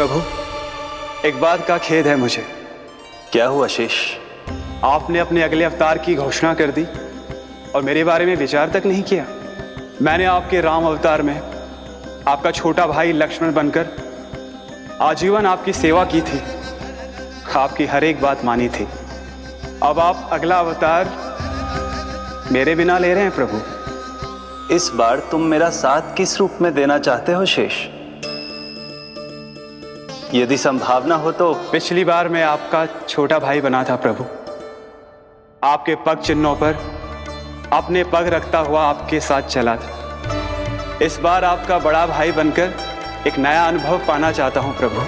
प्रभु, एक बात का खेद है मुझे। क्या हुआ शेष? आपने अपने अगले अवतार की घोषणा कर दी और मेरे बारे में विचार तक नहीं किया। मैंने आपके राम अवतार में आपका छोटा भाई लक्ष्मण बनकर आजीवन आपकी सेवा की थी, आपकी हर एक बात मानी थी। अब आप अगला अवतार मेरे बिना ले रहे हैं प्रभु। इस बार तुम मेरा साथ किस रूप में देना चाहते हो शेष? यदि संभावना हो तो। पिछली बार मैं आपका छोटा भाई बना था प्रभु, आपके पग चिन्हों पर अपने पग रखता हुआ आपके साथ चला था। इस बार आपका बड़ा भाई बनकर एक नया अनुभव पाना चाहता हूं प्रभु।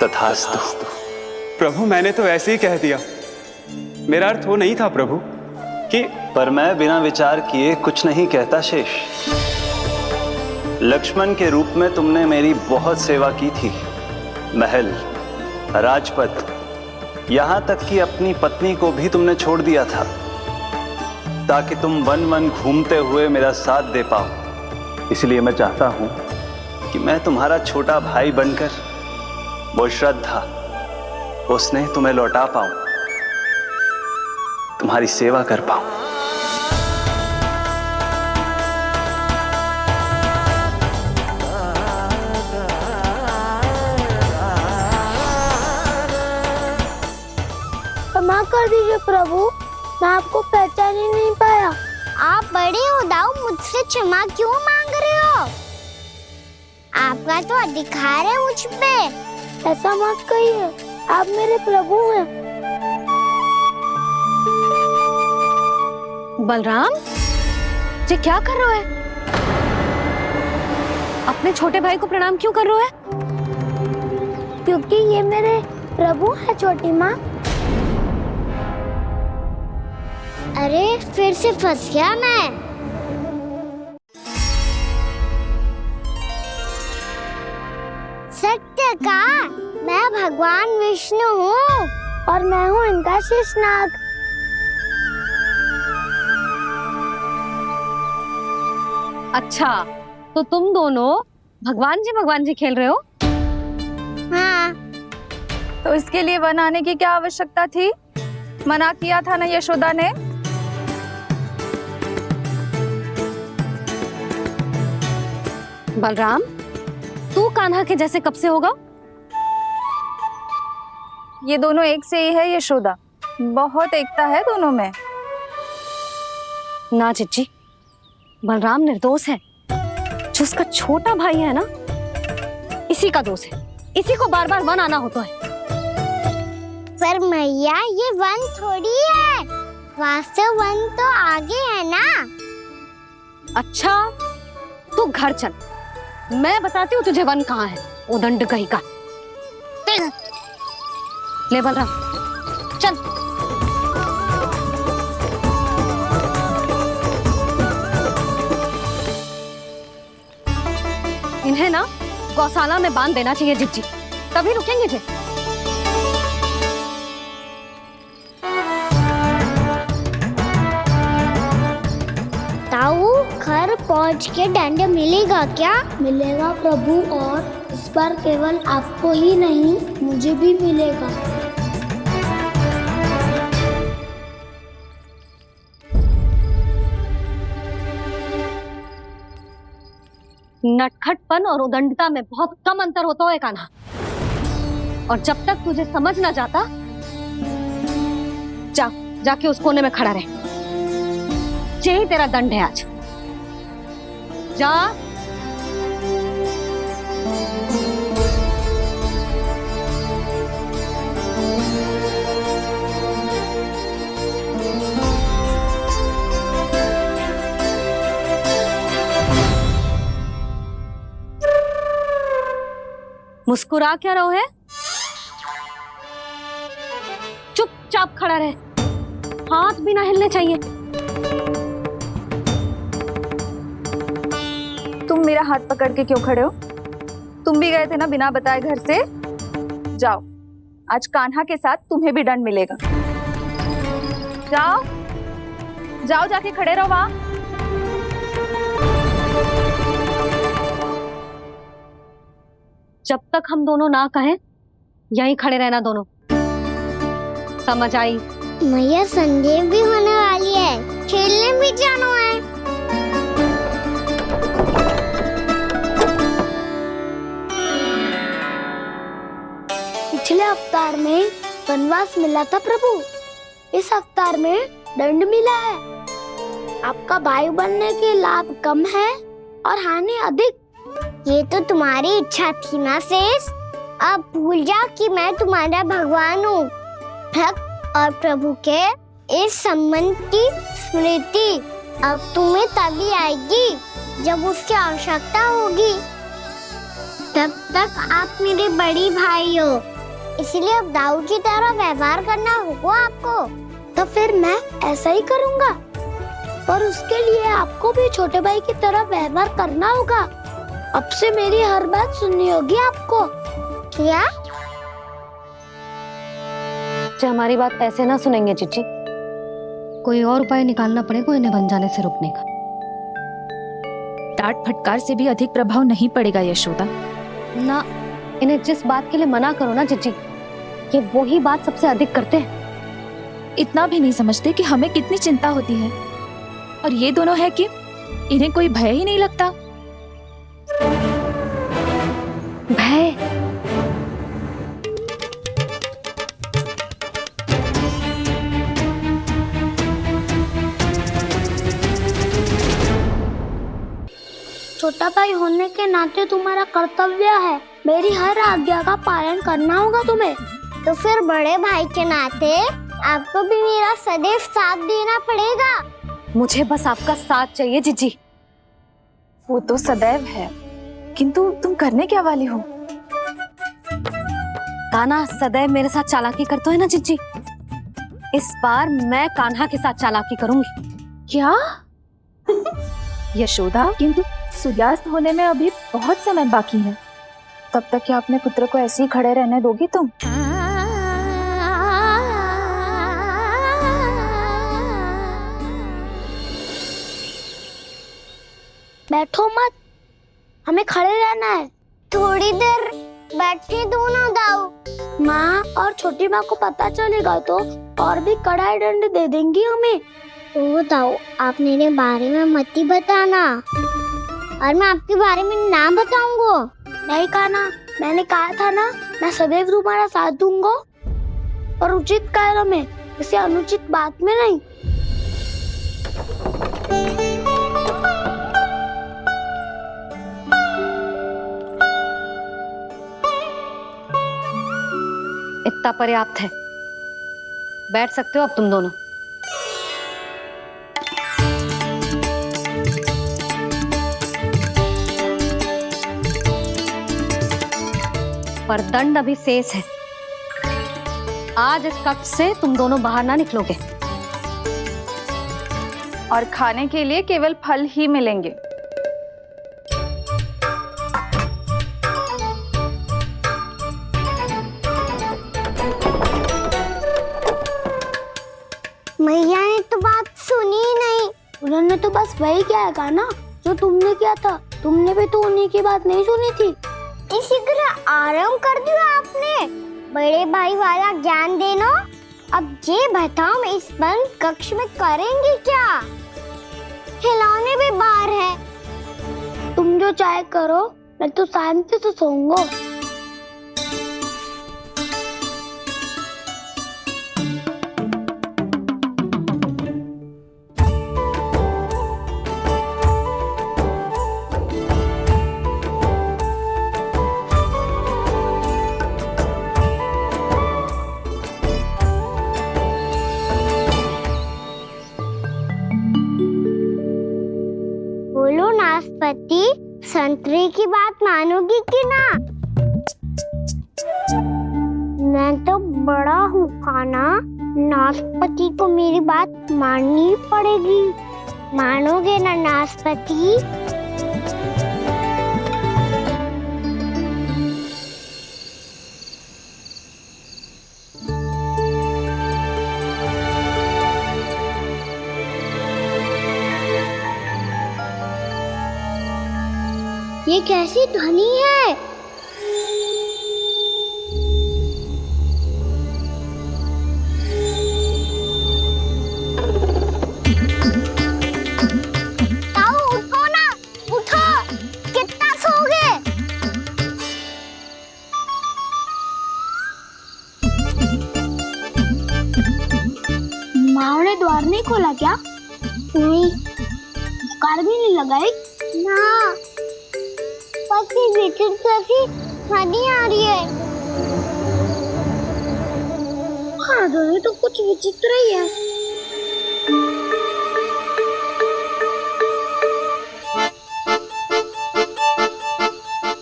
तथास्तु। प्रभु, मैंने तो ऐसे ही कह दिया, मेरा अर्थ वो नहीं था प्रभु कि। पर मैं बिना विचार किए कुछ नहीं कहता शेष। लक्ष्मण के रूप में तुमने मेरी बहुत सेवा की थी। महल, राजपथ, यहां तक कि अपनी पत्नी को भी तुमने छोड़ दिया था ताकि तुम वन वन घूमते हुए मेरा साथ दे पाओ। इसलिए मैं चाहता हूं कि मैं तुम्हारा छोटा भाई बनकर वो श्रद्धा, वो स्नेह तुम्हें लौटा पाऊं, तुम्हारी सेवा कर पाऊं। क्षमा कर दीजिए प्रभु, मैं आपको पहचान ही नहीं पाया। आप बड़े हो दाऊ, मुझसे क्षमा क्यों मांग रहे हो? आपका तो अधिकार है मुझ पे। ऐसा मत कहिए, आप मेरे प्रभु हैं। बलराम जी, क्या कर रहे हो? अपने छोटे भाई को प्रणाम क्यों कर रहे हो? क्योंकि ये मेरे प्रभु है छोटी माँ। अरे फिर से फंस गया मैं। सत्य का, मैं भगवान विष्णु हूँ और मैं हूँ इनका शेषनाग। अच्छा, तो तुम दोनों भगवान जी खेल रहे हो? हाँ। तो इसके लिए वन आने की क्या आवश्यकता थी? मना किया था ना यशोदा ने। बलराम, तू कान्हा के जैसे कब से होगा? ये दोनों एक से ही है यशोदा, बहुत एकता है दोनों में। ना चिच्ची, बलराम निर्दोष है। जो उसका छोटा भाई है ना, इसी का दोष है। इसी को बार बार वन आना होता है। पर मैया, ये वन थोड़ी है, वास्तव वन तो आगे है ना। अच्छा, तू घर चल, मैं बताती हूँ तुझे वन कहाँ है। उदंड कहीं का। ले बलराम, चल। इन्हें ना गौशाला में बांध देना चाहिए जिज्जी, तभी रुकेंगे जे। ताऊ, घर पहुंच के दंड मिलेगा क्या? मिलेगा प्रभु, और इस बार केवल आपको ही नहीं, मुझे भी मिलेगा। नटखटपन और उदंडता में बहुत कम अंतर होता है कान्हा, और जब तक तुझे समझ ना जाता, जाके उस कोने में खड़ा रहे। यही तेरा दंड है आज। जा। मुस्कुरा क्या रहो है? चुपचाप खड़ा रहे, हाथ भी ना हिलने चाहिए। तुम मेरा हाथ पकड़ के क्यों खड़े हो? तुम भी गए थे ना बिना बताए घर से। जाओ, आज कान्हा के साथ तुम्हें भी दंड मिलेगा। जाओ जाओ, जाके खड़े रहो वहां। जब तक हम दोनों ना कहें यहीं खड़े रहना दोनों, समझ आई? मैया संध्या भी होने वाली है, खेलने भी जाना है। पिछले अवतार में वनवास मिला था प्रभु, इस अवतार में दंड मिला है। आपका भाई बनने के लाभ कम है और हानि अधिक। ये तो तुम्हारी इच्छा थी ना शेष, अब भूल जाओ कि मैं तुम्हारा भगवान हूँ। भक्त और प्रभु के इस संबंध की स्मृति अब तुम्हें तभी आएगी जब उसकी आवश्यकता होगी। तब तक आप मेरे बड़ी भाई हो, इसलिए अब दाऊ की तरह व्यवहार करना होगा आपको। तो फिर मैं ऐसा ही करूँगा, पर उसके लिए आपको भी छोटे भाई की तरह व्यवहार करना होगा। अब से मेरी हर बात सुननी होगी आपको। क्या? जो हमारी बात ऐसे ना सुनेंगे चिच्ची, कोई और उपाय निकालना पड़ेगा इन्हें बन जाने से रुकने का। डांट फटकार से भी अधिक प्रभाव नहीं पड़ेगा यशोदा। ना, इन्हें जिस बात के लिए मना करो ना चिच्ची, ये वही बात सबसे अधिक करते हैं। इतना भी नहीं समझते कि हमें कितनी चिंता होती है, और ये दोनों है कि इन्हें कोई भय ही नहीं लगता। भय? छोटा भाई होने के नाते तुम्हारा कर्तव्य है, मेरी हर आज्ञा का पालन करना होगा तुम्हें। तो फिर बड़े भाई के नाते आपको भी मेरा सदैव साथ देना पड़ेगा। मुझे बस आपका साथ चाहिए जीजी। वो तो सदैव है, किंतु तुम करने क्या वाली हो? कान्हा सदैव मेरे साथ चालाकी करता है ना जीजी, इस बार मैं कान्हा के साथ चालाकी करूंगी। क्या? यशोदा, किंतु सूर्यास्त होने में अभी बहुत समय बाकी है, तब तक क्या अपने पुत्र को ऐसे ही खड़े रहने दोगी तुम? बैठो मत, हमें खड़े रहना है। थोड़ी देर बैठे दो ना दाऊ। माँ और छोटी माँ को पता चलेगा तो और भी कड़ा दंड दे देंगी हमें। ओ दाऊ, आप मेरे बारे में मत ही बताना, और मैं आपके बारे में ना बताऊंगा। नहीं कहा ना, मैंने कहा था ना, मैं सदैव तुम्हारा साथ दूंगा, और उचित कार्य में, किसी अनुचित बात में नहीं। इतना पर्याप्त है, बैठ सकते हो अब तुम दोनों। पर दंड अभी शेष है। आज इस कक्ष से तुम दोनों बाहर ना निकलोगे, और खाने के लिए केवल फल ही मिलेंगे। मैया ने तो बात सुनी ही नहीं। उन्होंने तो बस वही किया ना जो तुमने किया था। तुमने भी तो उन्हीं की बात नहीं सुनी थी। इसी तरह आराम कर दिया आपने। बड़े भाई वाला ज्ञान देना। अब ये बताओ, इस बंद कक्ष में करेंगे क्या? खिलौने भी बाहर है। तुम जो चाहे करो, मैं तो शांति से सोऊंगा। बोलो नाशपाती, संतरे की बात मानोगी कि ना? मैं तो बड़ा हूँ कान्हा, नाशपाती को मेरी बात माननी पड़ेगी। मानोगे ना नाशपाती? ये कैसी ध्वनि है? पुकार भी नहीं लगाई ना, बस ये विचित्र सी ध्वनि आ रही है। हाँ ध्वनि तो कुछ विचित्र ही है।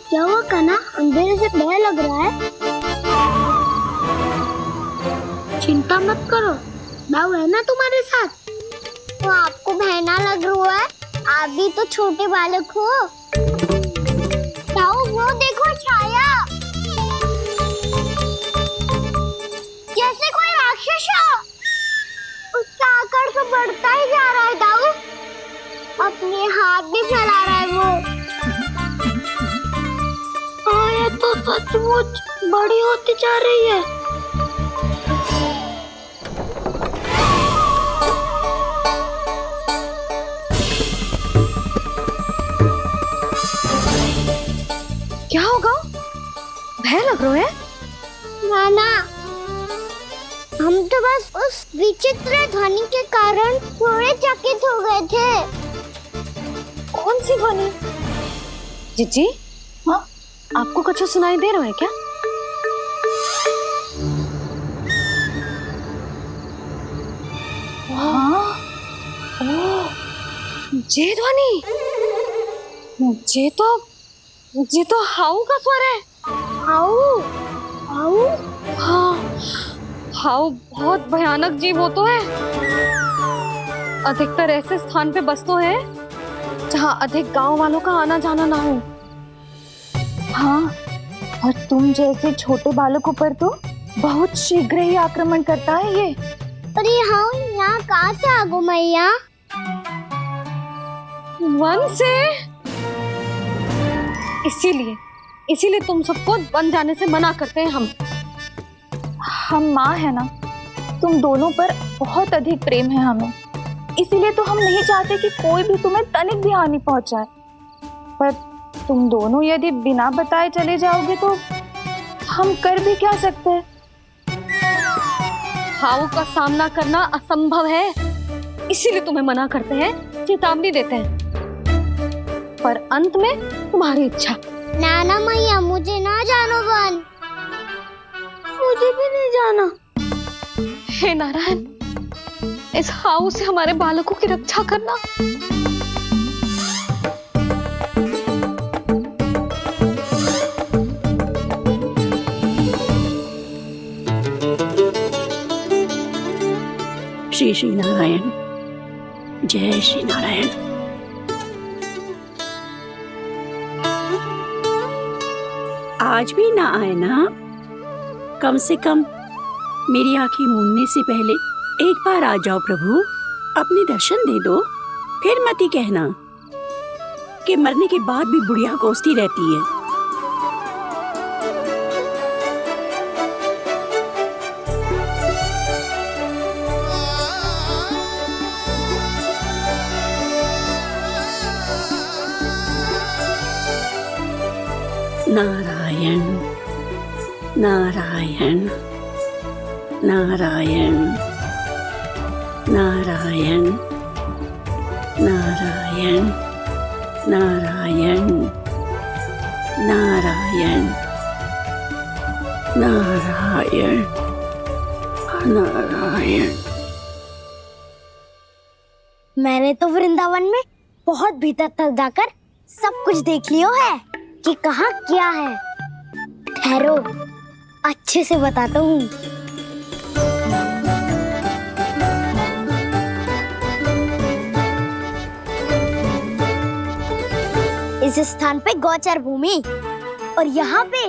क्या हुआ कान्हा, अंधेरे से भय लग रहा है? चिंता मत करो, दाऊ है ना तुम्हारे साथ। तो आपको भय ना लग रहा है? आप भी तो छोटे बालक हो। दाऊ वो देखो छाया, जैसे कोई राक्षस हो। उसका आकार तो बढ़ता ही जा रहा है दाऊ, अपने हाथ भी फैला रहा है वो। ये तो सचमुच बड़ी होती जा रही है। क्या होगा? भय लग रहा है? नाना, हम तो बस उस विचित्र ध्वनि के कारण थोड़े चकित हो गए थे। कौन सी ध्वनि? जीजी, हाँ, आपको कुछ सुनाई दे रहा है क्या? हाँ, ये ध्वनि, ये तो हाउ का स्वर है। हाउ? हाउ? हाँ, हाउ बहुत भयानक जीव हो तो है। अधिकतर ऐसे स्थान पे बसते हैं जहाँ अधिक गांव वालों का आना जाना ना हो। हाँ, और तुम जैसे छोटे बालकों पर तो बहुत शीघ्र ही आक्रमण करता है ये। अरे हाउ यहाँ कहाँ से आ गो मैया? वन से। इसीलिए तुम सबको वन जाने से मना करते हैं हम माँ है ना, तुम दोनों पर बहुत अधिक प्रेम है हमें, इसीलिए तो हम नहीं चाहते कि कोई भी तुम्हें तनिक भी हानि पहुंचाए। पर तुम दोनों यदि बिना बताए चले जाओगे तो हम कर भी क्या सकते हैं? हाउ का सामना करना असंभव है, इसीलिए तुम्हें मना करते हैं, चेतावनी देते हैं। पर अंत में तुम्हारी इच्छा। नाना मैया मुझे ना जानो वन, मुझे भी नहीं जाना। हे नारायण, इस हाउ से हमारे बालकों की रक्षा करना। श्री श्री नारायण, जय श्री नारायण। आज भी ना आए ना? कम से कम मेरी आंखें मूंदने से पहले एक बार आ जाओ प्रभु, अपने दर्शन दे दो। फिर मत ही कहना कि मरने के बाद भी बुढ़िया कोसती रहती है। नारायण नारायण नारायण नारायण नारायण नारायण नारायण नारायण नारायण। मैंने तो वृंदावन में बहुत भीतर तक जाकर सब कुछ देख लियो है कि कहाँ क्या है। ठहरो, अच्छे से बताता हूँ। इस स्थान पे गौचर भूमि और यहाँ पे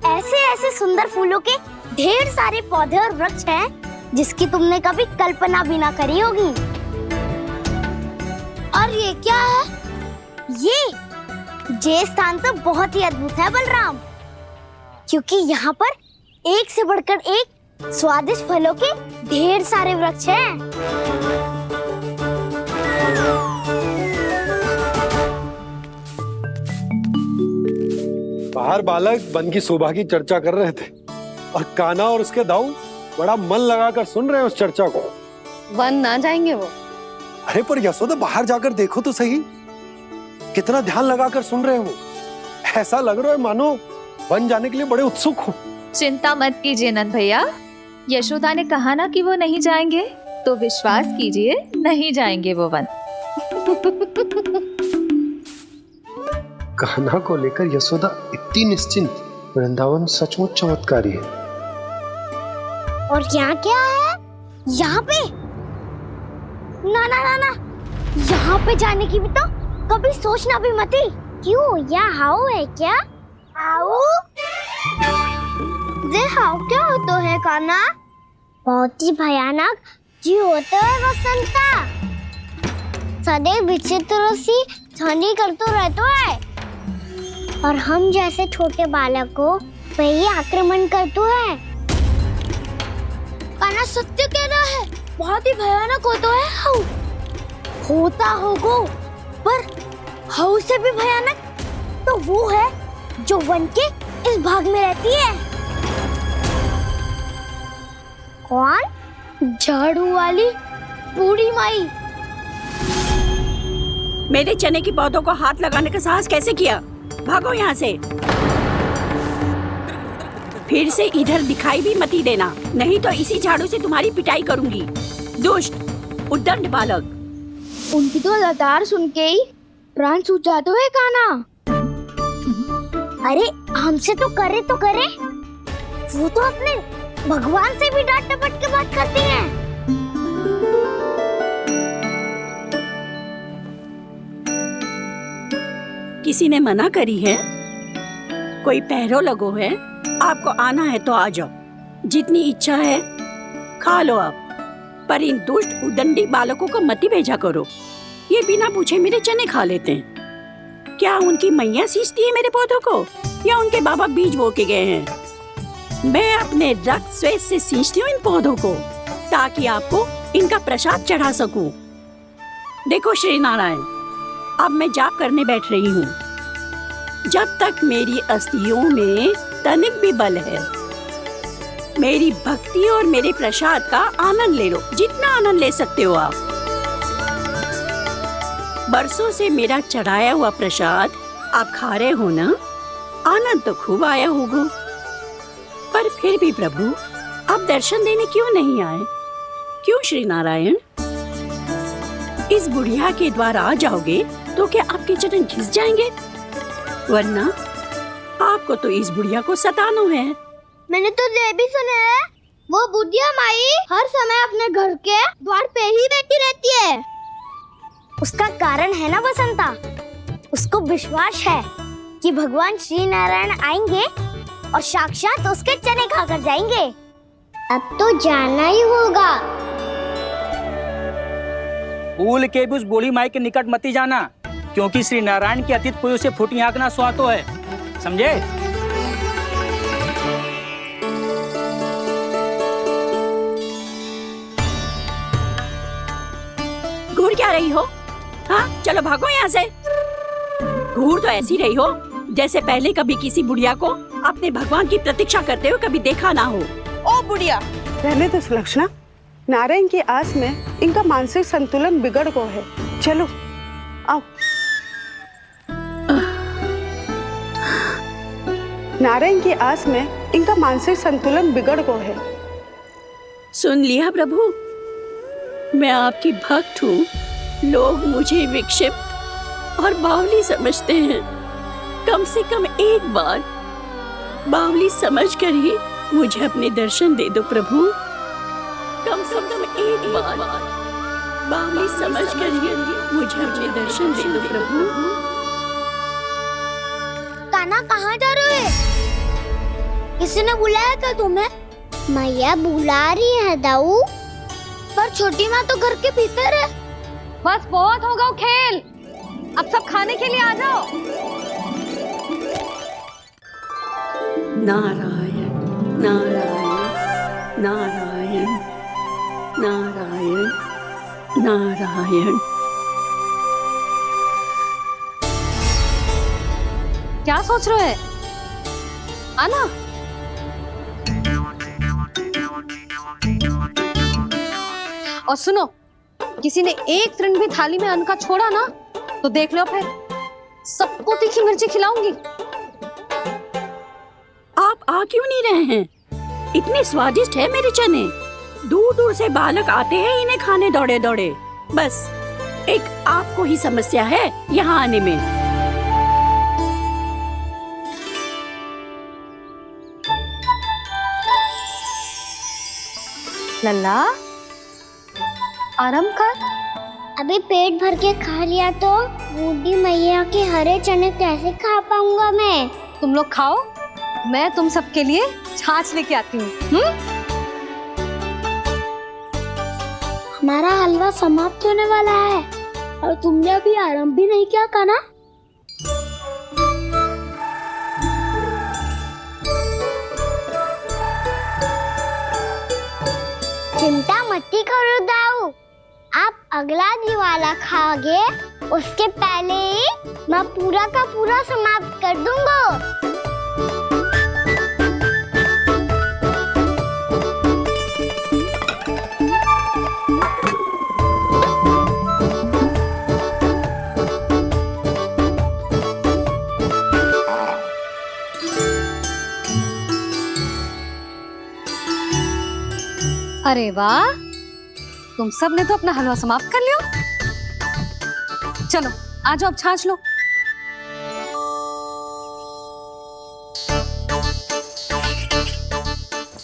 ऐसे ऐसे सुंदर फूलों के ढेर सारे पौधे और वृक्ष हैं जिसकी तुमने कभी कल्पना भी ना करी होगी। और ये क्या है? ये स्थान तो बहुत ही अद्भुत है बलराम, क्योंकि यहाँ पर एक से बढ़कर एक स्वादिष्ट फलों के ढेर सारे वृक्ष हैं। बाहर बालक वन की शोभा की चर्चा कर रहे थे और कान्हा और उसके दाऊ बड़ा मन लगाकर सुन रहे हैं उस चर्चा को। वन ना जाएंगे वो, अरे पर यशोदा बाहर जाकर देखो तो सही, कितना ध्यान लगाकर सुन रहे हो। ऐसा लग रहा है मानो बन जाने के लिए बड़े उत्सुक हो। चिंता मत कीजिए नंद भैया, यशोदा ने कहा ना कि वो नहीं जाएंगे, तो विश्वास कीजिए नहीं जाएंगे वो वन। कान्हा को लेकर यशोदा इतनी निश्चिंत, वृंदावन सचमुच चमत्कारी है। और यहाँ क्या है? यहाँ पे ना ना ना ना, यहाँ पे जाने की भी तो कभी सोचना भी मत ही। क्यों, यहाँ हाउ है क्या? हाउ? ये हाउ क्या होता है कान्हा? बहुत ही भयानक जी होता है वसंता। सदैव विचित्र सी ध्वनि करते रहता है और हम जैसे छोटे बालक को वही आक्रमण करते हैं। कान्हा सत्य कह रहा है, बहुत ही भयानक होता है हाउ। होता होगा, पर हाउ से भी भयानक तो वो है जो वन के इस भाग में रहती है। कौन? झाड़ू वाली बूढ़ी माई। मेरे चने की पौधों को हाथ लगाने का साहस कैसे किया? भागो यहाँ से। फिर से इधर दिखाई भी मत ही देना, नहीं तो इसी झाड़ू से तुम्हारी पिटाई करूंगी। दुष्ट उद्दंड बालक। उनकी तो लतार सुन के ही प्राण सूझ जाते हैं कान्हा। अरे हमसे तो करे, वो तो अपने भगवान से भी डांट डपट के बात करती हैं। किसी ने मना करी है? कोई पहरो लगो है? आपको आना है तो आ जाओ, जितनी इच्छा है खा लो आप, पर इन दुष्ट उदंडी बालकों को मत ही भेजा करो। ये बिना पूछे मेरे चने खा लेते हैं। क्या उनकी मैया सींचती है मेरे पौधों को, या उनके बाबा बीज बो के गए हैं? मैं अपने रक्त स्वेद से सींचती हूँ इन पौधों को, ताकि आपको इनका प्रसाद चढ़ा सकूं। देखो श्री नारायण, अब मैं जाप करने बैठ रही हूँ। जब तक मेरी अस्थियों में तनिक भी बल है, मेरी भक्ति और मेरे प्रसाद का आनंद ले लो, जितना आनंद ले सकते हो आप। बरसों से मेरा चढ़ाया हुआ प्रसाद आप खा रहे हो ना, आनंद तो खूब आया होगा। पर फिर भी प्रभु, आप दर्शन देने क्यों नहीं आए? क्यों श्री नारायण? इस बुढ़िया के द्वार आ जाओगे तो क्या आपके चरण घिस जाएंगे? वरना आपको तो इस बुढ़िया को सताना है। मैंने तो ये भी सुना है, वो बुढ़िया माई हर समय अपने घर के द्वार पे ही बैठी रहती है। उसका कारण है ना बसंता, उसको विश्वास है कि भगवान श्री नारायण आएंगे और साक्षात उसके चने खाकर जाएंगे। अब तो जाना ही होगा। भूल के भी उस बूढ़ी माई के निकट मत ही जाना, क्योंकि श्री नारायण की अतीत पुरुष से फूटी आंख ना सुहातो है, समझे? घूर क्या रही हो? हाँ, चलो भागो यहाँ से। घूर तो ऐसी रही हो जैसे पहले कभी किसी बुढ़िया को अपने भगवान की प्रतीक्षा करते हुए कभी देखा ना हो। ओ बुढ़िया, रहने तो सुलक्षणा, नारायण की आस में इनका मानसिक संतुलन बिगड़ गया है। चलो आओ। नारायण की आस में इनका मानसिक संतुलन बिगड़ गया है। सुन लिया प्रभु, मैं आपकी भक्त हूँ। लोग मुझे विक्षिप्त और बावली समझते हैं। कम से कम एक बार बावली समझकर ही मुझे अपने दर्शन दे दो प्रभु। कम से कम एक बार बावली समझकर ही मुझे अपने दर्शन दे दो प्रभु। कान्हा कहाँ जा रहे हो? किसी ने बुलाया था तुम्हें? मैया बुला रही है दाऊ, पर छोटी माँ तो घर के भीतर है। बस बहुत होगा खेल, अब सब खाने के लिए आ जाओ। नारायण नारायण नारायण नारायण नारायण। क्या सोच रहे हैं? आना। और सुनो, किसी ने एक तृण भी थाली में अन्न का छोड़ा ना तो देख लो फिर सबको तीखी मिर्ची खिलाऊंगी। आप आ क्यों नहीं रहे हैं? इतने स्वादिष्ट है मेरे चने। दूर दूर से बालक आते हैं इन्हें खाने दौड़े दौड़े। बस एक आपको ही समस्या है यहाँ आने में। लल्ला आराम कर। अभी पेट भर के खा लिया तो बूढ़ी मैया के हरे चने कैसे खा पाऊंगा मैं? तुम लोग खाओ, मैं तुम सबके लिए छाछ लेके आती हूँ। हमारा हलवा समाप्त होने वाला है और तुमने अभी आराम भी नहीं किया कान्हा। चिंता मत करो दाऊ, आप अगला दिवाला खाओगे उसके पहले ही मैं पूरा का पूरा समाप्त कर दूंगा। अरे वाह, तुम सब ने तो अपना हलवा समाप्त कर लिया। चलो आ जाओ, अब छाछ लो।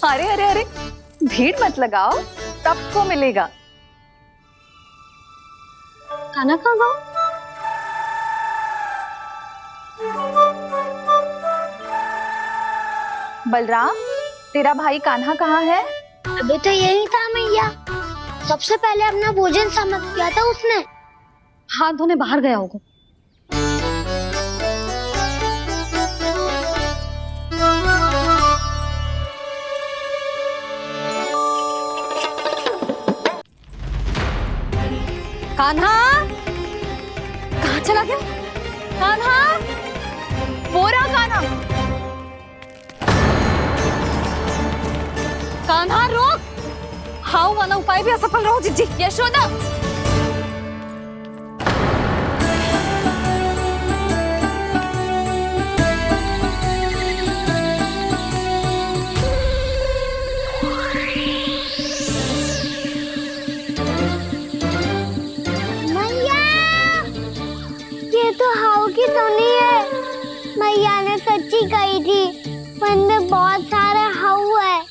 अरे अरे अरे, भीड़ मत लगाओ, सबको मिलेगा। खाना खा गो। बलराम, तेरा भाई कान्हा कहाँ है? अभी तो यही था मैया, सबसे पहले अपना भोजन समाप्त किया था उसने। हाथ धोने बाहर गया होगा। कान्हा कहाँ चला गया? कान्हा, वो रहा कान्हा। कान्हा रोक, हाउ वाला उपाय भी असफल रहो जिज्जी। यशोदा, मैया, ये तो हाउ की धुनी है। मैया ने सच्ची कही थी, वन में बहुत सारे हाउ है।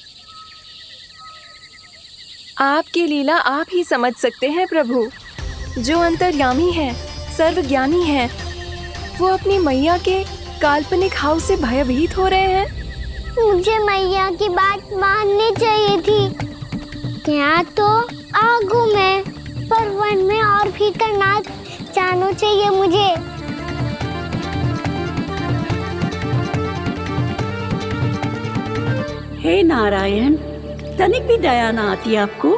आपकी लीला आप ही समझ सकते हैं प्रभु। जो अंतर्यामी है, सर्वज्ञानी है, वो अपनी मैया के काल्पनिक हाव से भयभीत हो रहे हैं। मुझे मैया की बात माननी चाहिए थी। यहाँ तो आगू में, पर वन में और भीतर ना जाना चाहिए मुझे। हे नारायण, तनिक भी दया ना आती आपको?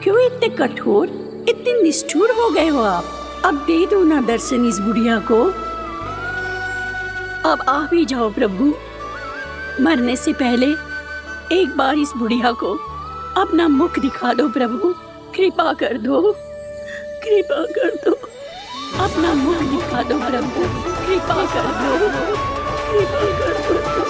क्यों इतने कठोर, इतने निष्ठुर हो गए हो आप? अब दे दो ना दर्शन इस बुढ़िया को। अब आ भी जाओ प्रभु। मरने से पहले एक बार इस बुढ़िया को अपना मुख दिखा दो प्रभु। कृपा कर दो, कृपा कर दो। अपना मुख दिखा दो प्रभु, कृपा कर दो, कृपा कर दो।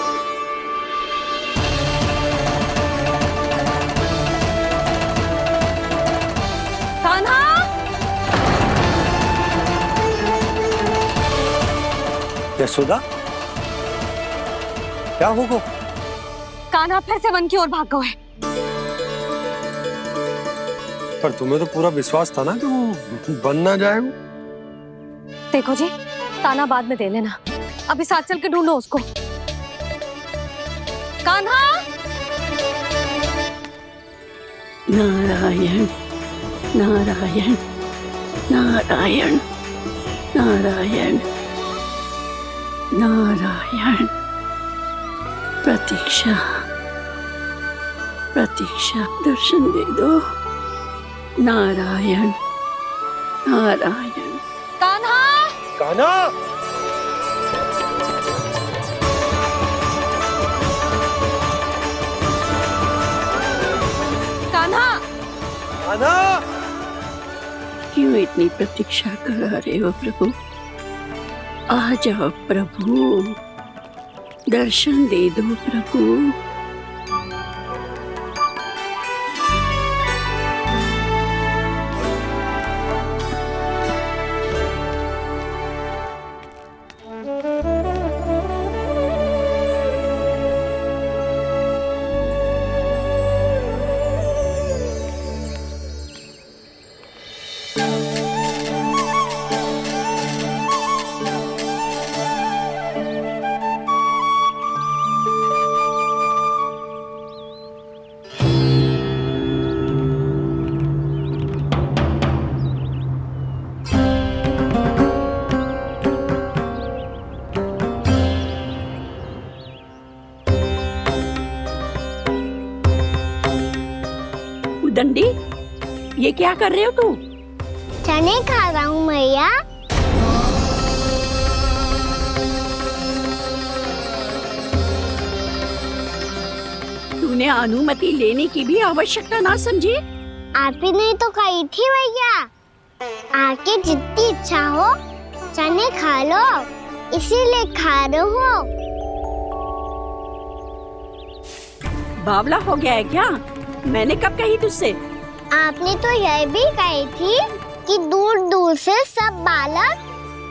कान्हा, यशोदा, क्या होगा? कान्हा फिर से वन की ओर भाग गया है। पर तुम्हें तो पूरा विश्वास था ना कि वो बन ना जाए। वो देखो जी, ताना बाद में दे लेना, अभी साथ चल के ढूंढो उसको। कान्हा, नारायण नारायण नारायण नारायण नारायण। प्रतीक्षा प्रतीक्षा, दर्शन दे दो। नारायण नारायण। कान्हा, कान्हा, कान्हा, कान्हा, क्यों इतनी प्रतीक्षा करा रहे हो प्रभु? आ जाओ प्रभु, दर्शन दे दो प्रभु। दंडी, ये क्या कर रहे हो तू? चने खा रहा हूँ मैया। तूने अनुमति लेने की भी आवश्यकता ना समझी? आप ही ने तो कही थी भैया, आके जितनी इच्छा हो चने खा लो, इसीलिए खा रहे हो। बावला हो गया है क्या? मैंने कब कही तुझसे? आपने तो यह भी कही थी कि दूर दूर से सब बालक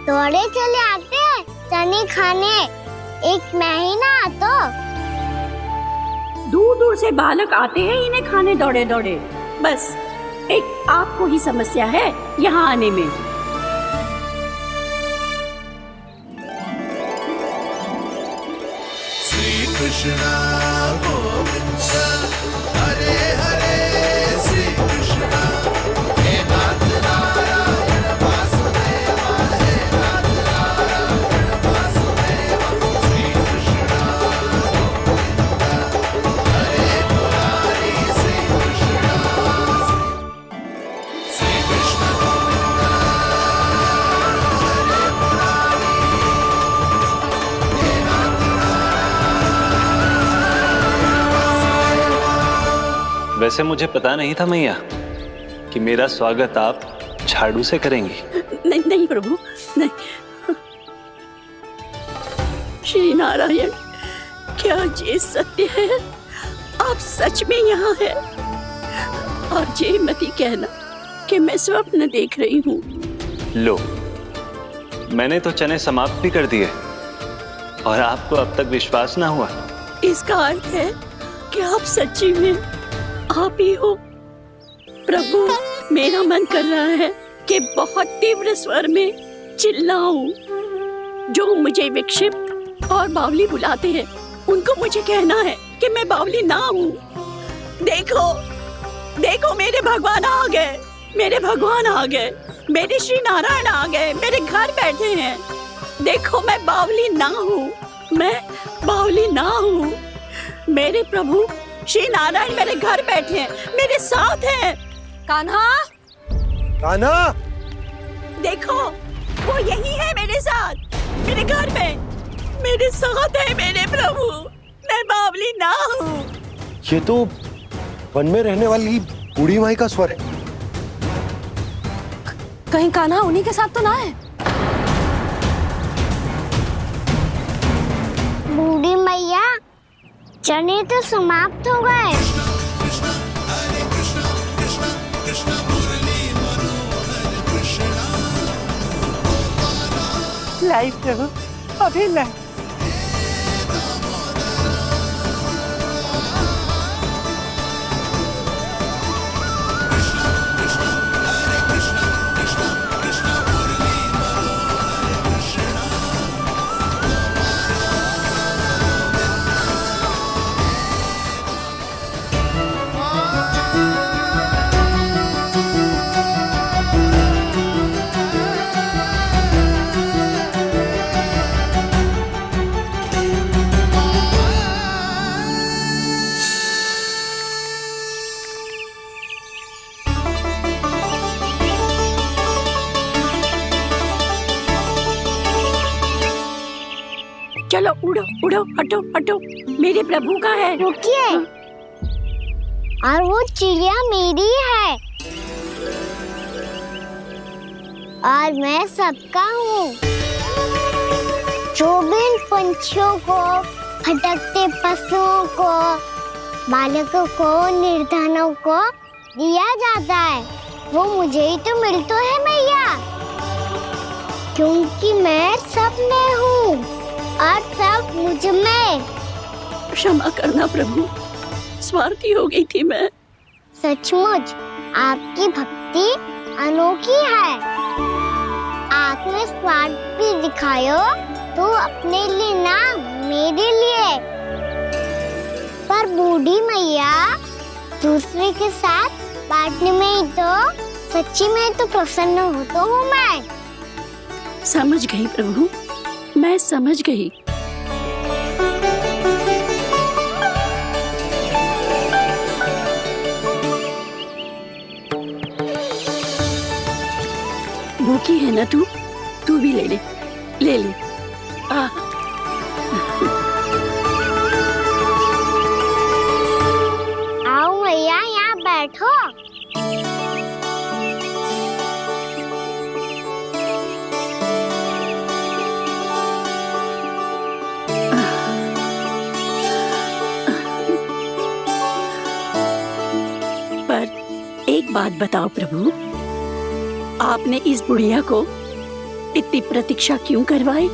दौड़े चले आते हैं चने खाने, एक महीना तो दूर दूर से बालक आते हैं इन्हें खाने दौड़े दौड़े। बस एक आपको ही समस्या है यहाँ आने में। श्री कृष्णा गोविंद हरे हरे, श्री कृष्णा हे नाथ नारायण वासुदेवा, हे नाथ नारायण वासुदेवा, श्री कृष्णा गोविंद हरे मुरारी, श्री कृष्णा श्री कृष्ण गोविंद हरे मुरारी, हे नाथ वैसे मुझे पता नहीं था मैया कि मेरा स्वागत आप झाड़ू से करेंगी। नहीं नहीं प्रभु, नहीं। श्री नारायण, क्या ये सत्य है? आप सच में यहाँ हैं? और ये मत ही कहना कि मैं स्वप्न देख रही हूँ। लो, मैंने तो चने समाप्त भी कर दिए और आपको अब तक विश्वास ना हुआ। इसका अर्थ है कि आप सच्ची में आप ही हो। प्रभु, मेरा मन कर रहा है कि बहुत तीव्र स्वर में चिल्लाऊं। जो मुझे विक्षिप्त और बावली बुलाते हैं उनको मुझे कहना है कि मैं बावली ना हूँ। देखो देखो, मेरे भगवान आ गए, मेरे भगवान आ गए, मेरे श्री नारायण आ गए, मेरे घर बैठे हैं। देखो, मैं बावली ना हूँ, मैं बावली ना हूँ। मेरे प्रभु श्री नारायण मेरे घर बैठे हैं, मेरे साथ हैं। कान्हा, कान्हा, देखो वो यही है मेरे साथ, मेरे घर में मेरे साथ है मेरे प्रभु। मैं बावली ना हूँ। ये तो वन में रहने वाली बूढ़ी माई का स्वर है। कहीं कान्हा उन्हीं के साथ तो ना है? बूढ़ी मैया, चने तो समाप्त हो गए। लाई प्रभु, अभी लाई। चलो उड़ो उड़ो, हटो हटो, मेरे प्रभु का है। रुकिए, और वो चिड़िया मेरी है। और मैं सबका हूँ। जो भी इन पंछियों को, भटकते पशुओं को, बालकों को, निर्धनों को दिया जाता है, वो मुझे ही तो मिलता है मैया, क्योंकि मैं सब में हूँ और सब मुझ में। क्षमा करना प्रभु, स्वार्थी हो गई थी मैं। सचमुच आपकी भक्ति अनोखी है। आपने स्वार्थ भी दिखायो तो अपने लिए ना, मेरे लिए। पर बूढ़ी मैया दूसरे के साथ बांटने में ही तो सच्ची में तो प्रसन्न होता हूँ मैं। समझ गई प्रभु, मैं समझ गई। भूखी है ना तू? तू भी ले ले, ले ले। आओ मैया, यहाँ बैठो। पर एक बात बताओ प्रभु, आपने इस बुढ़िया को इतनी प्रतीक्षा क्यों करवाई?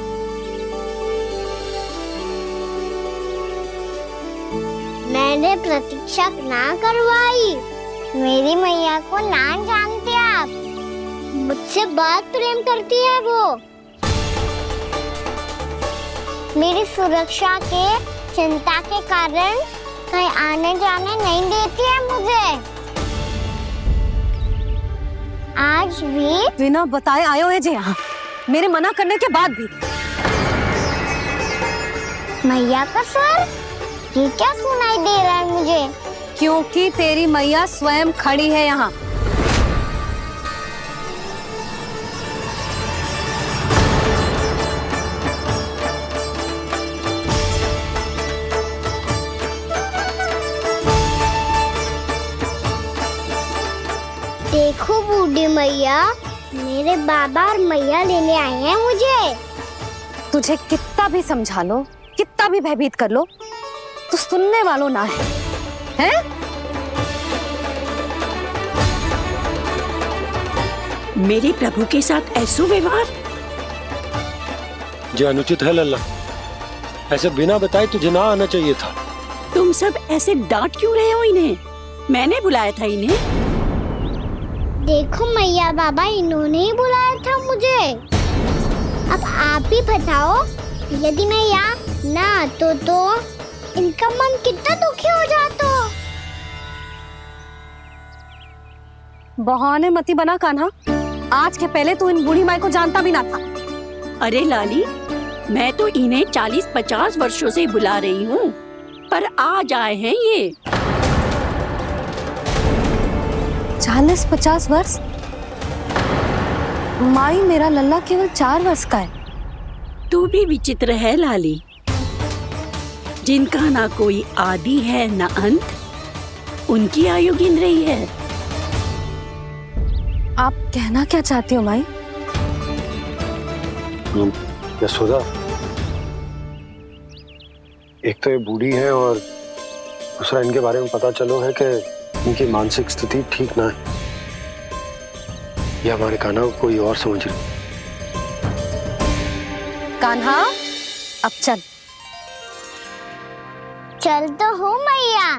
मैंने प्रतीक्षा ना करवाई। मेरी मैया को ना जानते आप, मुझसे बहुत प्रेम करती है वो। मेरी सुरक्षा के चिंता के कारण कहीं आने जाने नहीं देती है मुझे। आज भी बिना बताए आयो है जी यहाँ, मेरे मना करने के बाद भी। मैया का स्वर, ये क्या सुनाई दे रहा है मुझे? क्योंकि तेरी मैया स्वयं खड़ी है यहाँ। देखो बूढ़ी मैया, मेरे बाबा और मैया लेने आए हैं मुझे। तुझे कितना भी समझा लो, कितना भी भयभीत कर लो, तो सुनने वालों ना है, हैं? मेरे प्रभु के साथ ऐसा व्यवहार जो अनुचित है लल्ला। ऐसे बिना बताए तुझे ना आना चाहिए था। तुम सब ऐसे डांट क्यों रहे हो इन्हें? मैंने बुलाया था इन्हें। देखो मैया बाबा, इन्होंने ही बुलाया था मुझे। अब आप ही बताओ, यदि मैं यहाँ ना आतो तो इनका मन कितना दुखी हो जाता। बहाने मती बना कान्हा, आज के पहले तू इन बूढ़ी माई को जानता भी ना था। अरे लाली, मैं तो इन्हें 40-50 वर्षों से बुला रही हूँ, पर आज आए हैं ये। 40-50 वर्ष? माई, मेरा लल्ला केवल 4 वर्ष का है। तू भी विचित्र है लाली, जिनका ना कोई आदि है ना अंत, उनकी आयु गिन रही है। आप कहना क्या चाहती हो माई? यशोदा, एक तो ये बूढ़ी है और दूसरा इनके बारे में पता चलो है कि इनकी मानसिक स्थिति ठीक ना है। ये हमारे कान्हा को कोई और समझ रही। कान्हा, अब चल। चल तो हूँ मैया।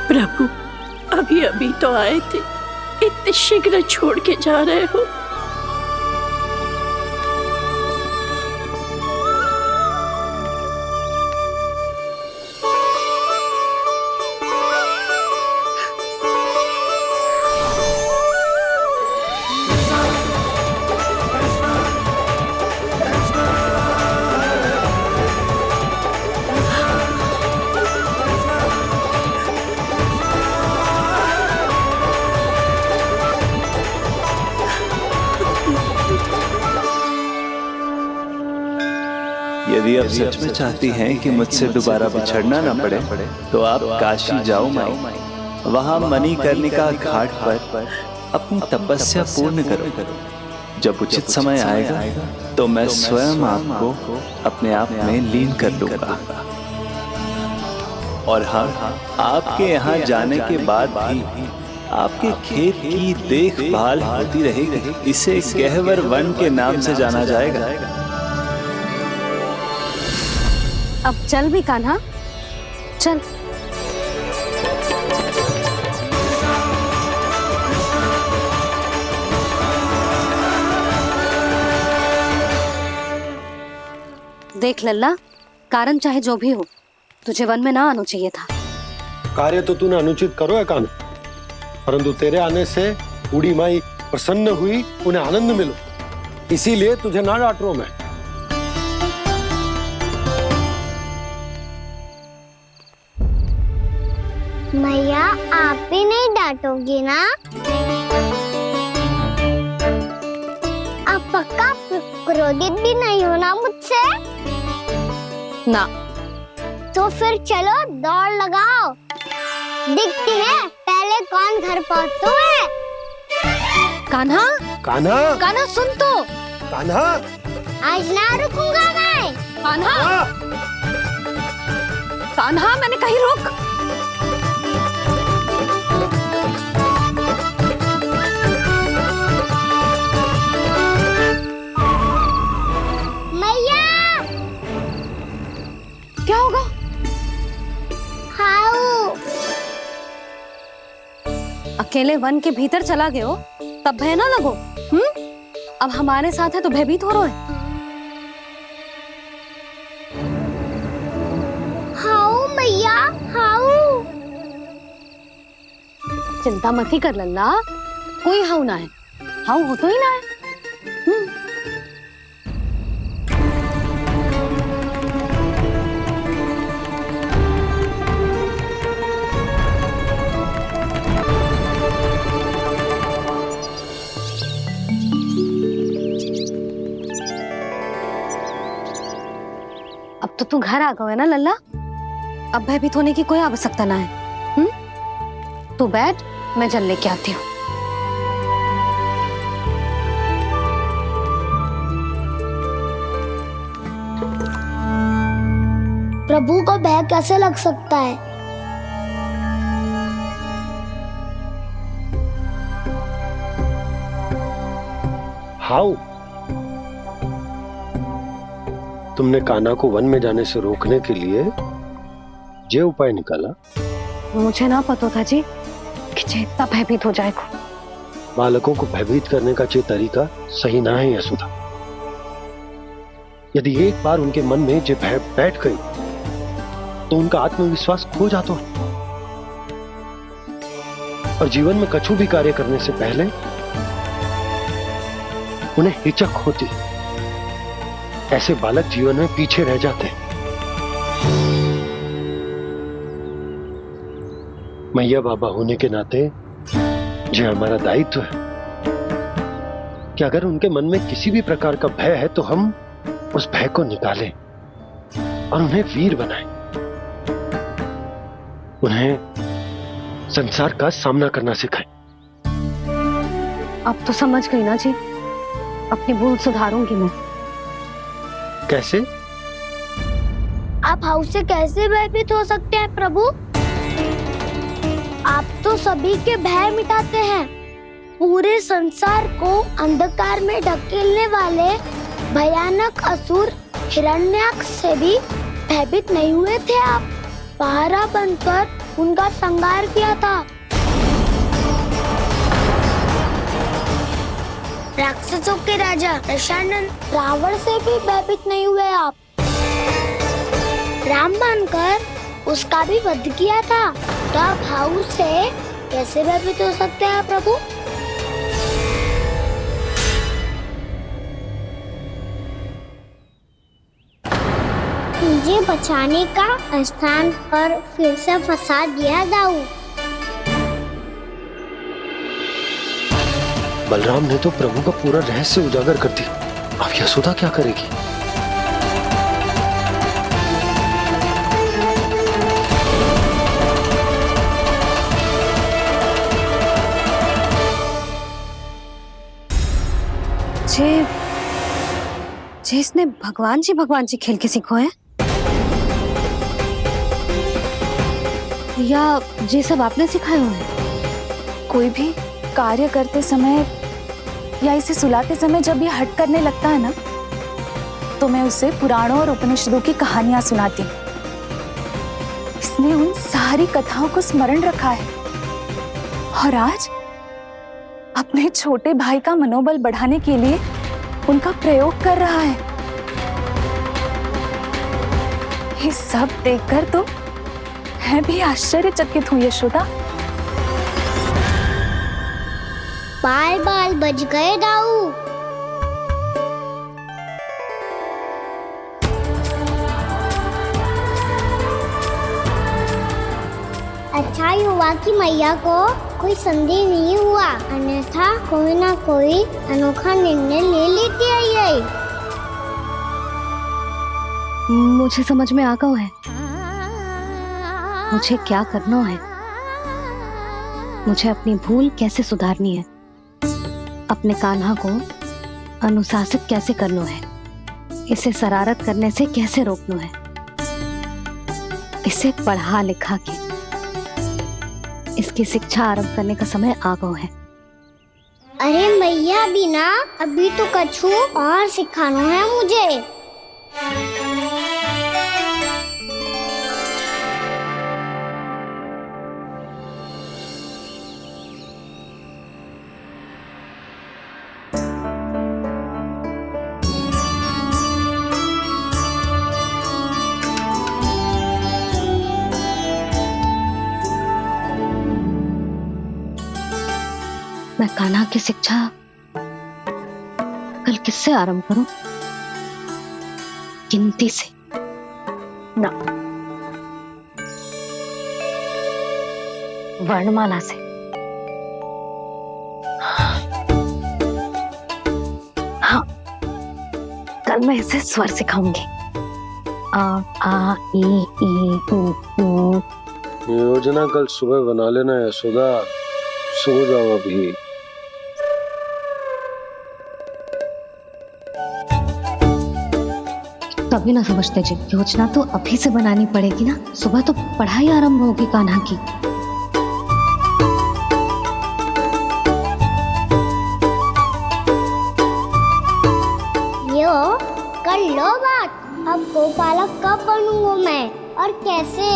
प्रभु, अभी अभी तो आए थे, इतने शीघ्र छोड़ के जा रहे हो। यदि आप सच में चाहती हैं कि मुझसे दोबारा बिछड़ना न पड़े तो आप काशी जाओ माई। वहां मणिकर्णिका घाट पर अपनी तपस्या पूर्ण करो। जब उचित समय आएगा तो मैं स्वयं आपको अपने आप में लीन कर लूंगा। और हाँ, आपके यहाँ जाने के बाद भी आपके खेत की देखभाल होती रहेगी। इसे गहवर वन के नाम से जाना जाएगा। अब चल भी कान्हा, चल। देख लल्ला, कारण चाहे जो भी हो, तुझे वन में ना आना चाहिए था। कार्य तो तूने अनुचित करो है कान्हा, परंतु तेरे आने से बूढ़ी माई प्रसन्न हुई, उन्हें आनंद मिलो, इसीलिए तुझे ना डांट रहा हूं मैं। मैया, आप भी नहीं डांटोगी ना? आप पक्का क्रोधित भी नहीं हो ना मुझसे? ना। तो फिर चलो दौड़ लगाओ, दिखती है पहले कौन घर पहुंचता है। कान्हा, कान्हा, कान्हा सुन तो। कान्हा, आज ना रुकूंगा मैं। कान्हा, कान्हा, मैंने कहीं रुक। मैया, क्या होगा? हाउ अकेले वन के भीतर चला गए हो तब भय ना लगो। अब हमारे साथ है तो भयभीत हो रहे हो। हाउ मैया, हाउ। चिंता मत ही कर लल्ला, कोई हाउ ना है। हाउ हो तो ही ना है। अब तो तू घर आ गया है ना लल्ला, अब भयभीत होने की कोई आवश्यकता ना है। तू बैठ, मैं जल लेके आती हूँ। प्रभु को भय कैसे लग सकता है? हाउ, तुमने कान्हा को वन में जाने से रोकने के लिए ये उपाय निकाला? मुझे ना पता था जी कि जे इतना भयभीत हो जाएगा। बालकों को भयभीत करने का ये तरीका सही ना है यशोदा। यदि एक बार उनके मन में ये भय बैठ गई तो उनका आत्मविश्वास खो जाता है और जीवन में कछु भी कार्य करने से पहले उन्हें हिचक होती। ऐसे बालक जीवन में पीछे रह जाते हैं। मैया बाबा होने के नाते ये हमारा दायित्व है कि अगर उनके मन में किसी भी प्रकार का भय है तो हम उस भय को निकालें और उन्हें वीर बनाएं, उन्हें संसार का सामना करना सिखाएं। अब तो समझ गई ना जी, अपनी भूल सुधारूंगी मैं। कैसे? आप हाउ से कैसे भयभीत हो सकते हैं प्रभु? आप तो सभी के भय मिटाते हैं। पूरे संसार को अंधकार में ढकेलने वाले भयानक असुर हिरण्याक्ष से भी भयभीत नहीं हुए थे आप। पहरा बनकर उनका संहार किया था। राक्षसों के राजा दशानन रावण से भी भयभीत नहीं हुए आप। राम बनकर उसका भी वध किया था, तो आप हाउ से कैसे भयभीत हो सकते हैं प्रभु? मुझे बचाने का स्थान पर फिर से फंसा दिया दाऊ। बलराम ने तो प्रभु का पूरा रहस्य उजागर कर दिया। अब यशोदा क्या करेगी? जे इसने भगवान जी खेल के सीखो है, या ये सब आपने सिखाए हुए हैं? कोई भी कार्य करते समय या इसे सुलाते समय जब ये हट करने लगता है ना, तो मैं उसे पुराणों और उपनिषदों की कहानियां सुनाती हूँ। इसने उन सारी कथाओं को स्मरण रखा है और आज अपने छोटे भाई का मनोबल बढ़ाने के लिए उनका प्रयोग कर रहा है। ये सब देखकर तो मैं भी आश्चर्यचकित हूँ यशोदा। बाल बज गए दाऊ। अच्छा ही हुआ कि मैया को कोई संदेह नहीं हुआ, अन्यथा कोई ना कोई अनोखा निर्णय ले लेती है ये। मुझे समझ में आ गया है मुझे क्या करना है। मुझे अपनी भूल कैसे सुधारनी है, अपने कान्हा को अनुशासित कैसे करना है, इसे शरारत करने से कैसे रोकना है, इसे पढ़ा लिखा के इसकी शिक्षा आरंभ करने का समय आ गया है। अरे मैया बिना अभी तो कछु और सिखाना है मुझे। मैं कान्हा की शिक्षा कल किससे आरंभ करूं? गिनती से ना, वर्णमाला से। हाँ, कल मैं इसे स्वर सिखाऊंगी। आ ई ऊ। योजना कल सुबह बना लेना यशोदा, सो जाओ अभी। तभी ना समझते जी, योजना तो अभी से बनानी पड़ेगी ना, सुबह तो पढ़ाई आरंभ होगी कान्हा की। यो कर लो बात, अब गोपालक कब बनूंगा मैं और कैसे?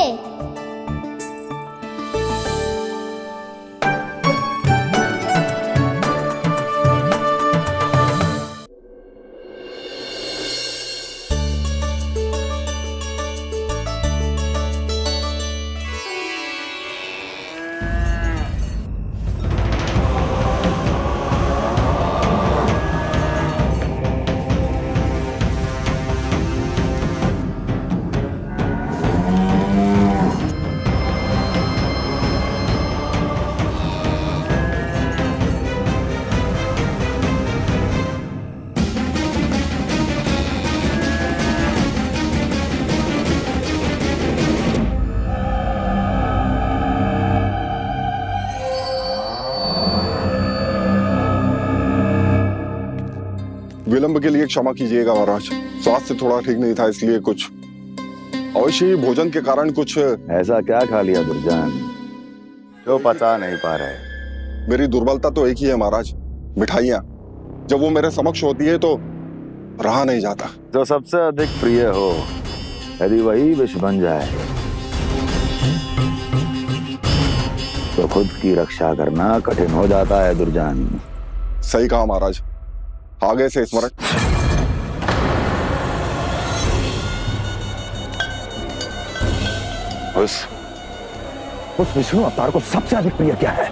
विलंब के लिए क्षमा कीजिएगा महाराज, स्वास्थ्य थोड़ा ठीक नहीं था इसलिए कुछ अवश्य ही भोजन के कारण कुछ। ऐसा क्या खा लिया दुर्जन जो पचा नहीं पा रहे? मेरी दुर्बलता तो एक ही है महाराज, मिठाइयाँ। जब वो मेरे समक्ष होती है तो रहा नहीं जाता। जो सबसे अधिक प्रिय हो यदि वही विष बन जाए तो खुद की रक्षा करना कठिन हो जाता है दुर्जन। सही कहा महाराज, आगे से स्मरण। उस विष्णु अवतार को सबसे अधिक प्रिय क्या है?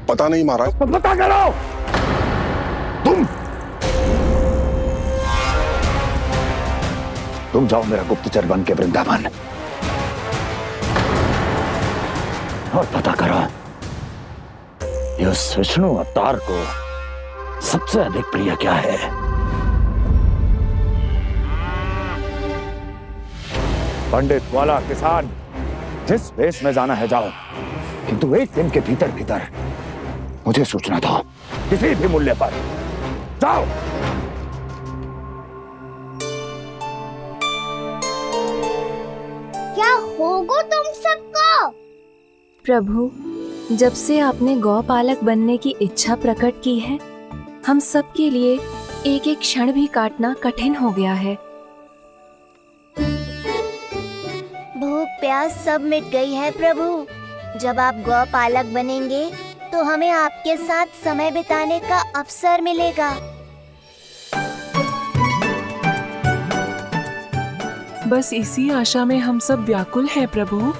पता नहीं महाराज। तो पता करो। तुम जाओ मेरा गुप्तचर बन के वृंदावन और पता करो इस विष्णु अवतार को सबसे अधिक प्रिय क्या है। पंडित वाला किसान जिस वेश में जाना है जाओ, किंतु एक दिन के भीतर भीतर मुझे सूचना दो, किसी भी मूल्य पर जाओ। क्या होगा तुम सबको? प्रभु, जब से आपने गौपालक बनने की इच्छा प्रकट की है, हम सब के लिए एक एक क्षण भी काटना कठिन हो गया है। भूख प्यास सब मिट गई है प्रभु। जब आप गौपालक बनेंगे तो हमें आपके साथ समय बिताने का अवसर मिलेगा। बस इसी आशा में हम सब व्याकुल हैं प्रभु।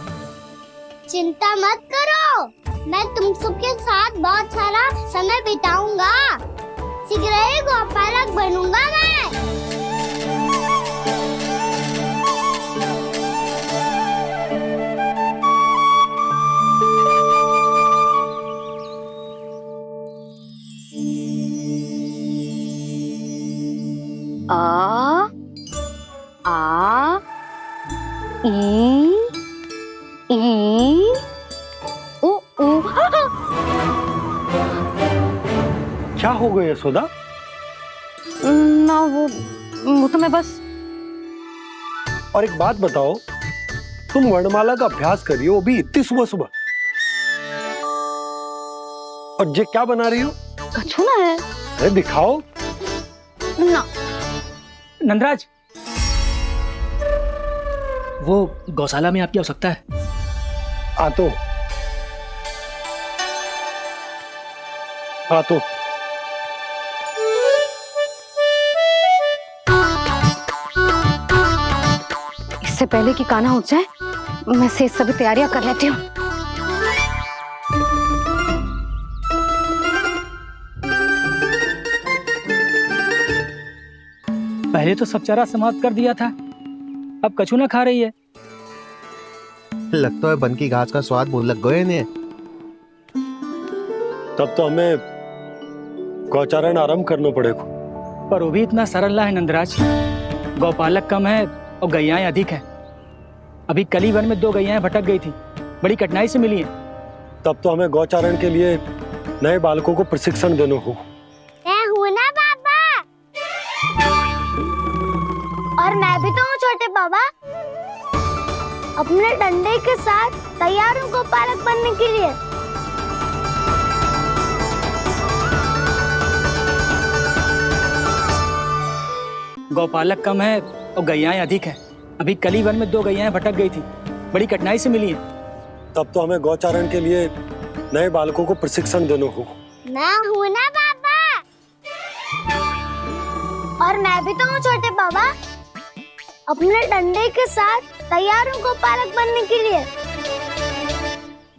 चिंता मत करो, मैं तुम सबके साथ बहुत सारा समय बिताऊंगा। शीघ्र ही गौपालक बनूंगा मैं। आ आ ई ऊ ऊ। क्या हो गया यशोदा? ना वो तो मैं बस। और एक बात बताओ, तुम वर्णमाला का अभ्यास कर रही हो, भी इतनी सुबह सुबह, और ये क्या बना रही हो? कछुआ है। अरे दिखाओ ना। नंदराज, वो गौशाला में आपकी आवश्यकता है। आ तो इससे पहले कि कान्हा उठ जाए, मैं से सभी तैयारियां कर लेती हूँ। पहले तो सब चारा समाप्त कर दिया था, अब कछू ना खा रही है। लगता है बन की घास का स्वाद भूल लग गए इन्हें। तब तो हमें गौचारण आरंभ करना पड़ेगा। पर वो भी इतना सरल ना है नंदराज। गौपालक कम है और गैयाएं अधिक है। अभी कली वन में 2 गैयाएं भटक गई थी, बड़ी कठिनाई से मिली हैं। तब तो हमें गौचारण के लिए नए बालकों को प्रशिक्षण देना होगा। मैं हूँ ना बाबा, और मैं भी तो हूँ छोटे बाबा। अपने डंडे के साथ तैयार हूँ गौपालक बनने के लिए। गौपालक कम है और गैयाएं अधिक है। अभी कली वन में 2 गैयाएं भटक गई थी, बड़ी कठिनाई से मिली हैं। तब तो हमें गौचारण के लिए नए बालकों को प्रशिक्षण देना होगा। मैं हूँ ना बाबा, और मैं भी तो हूँ छोटे बाबा। अपने डंडे के साथ तैयार हूँ गौपालक बनने के लिए।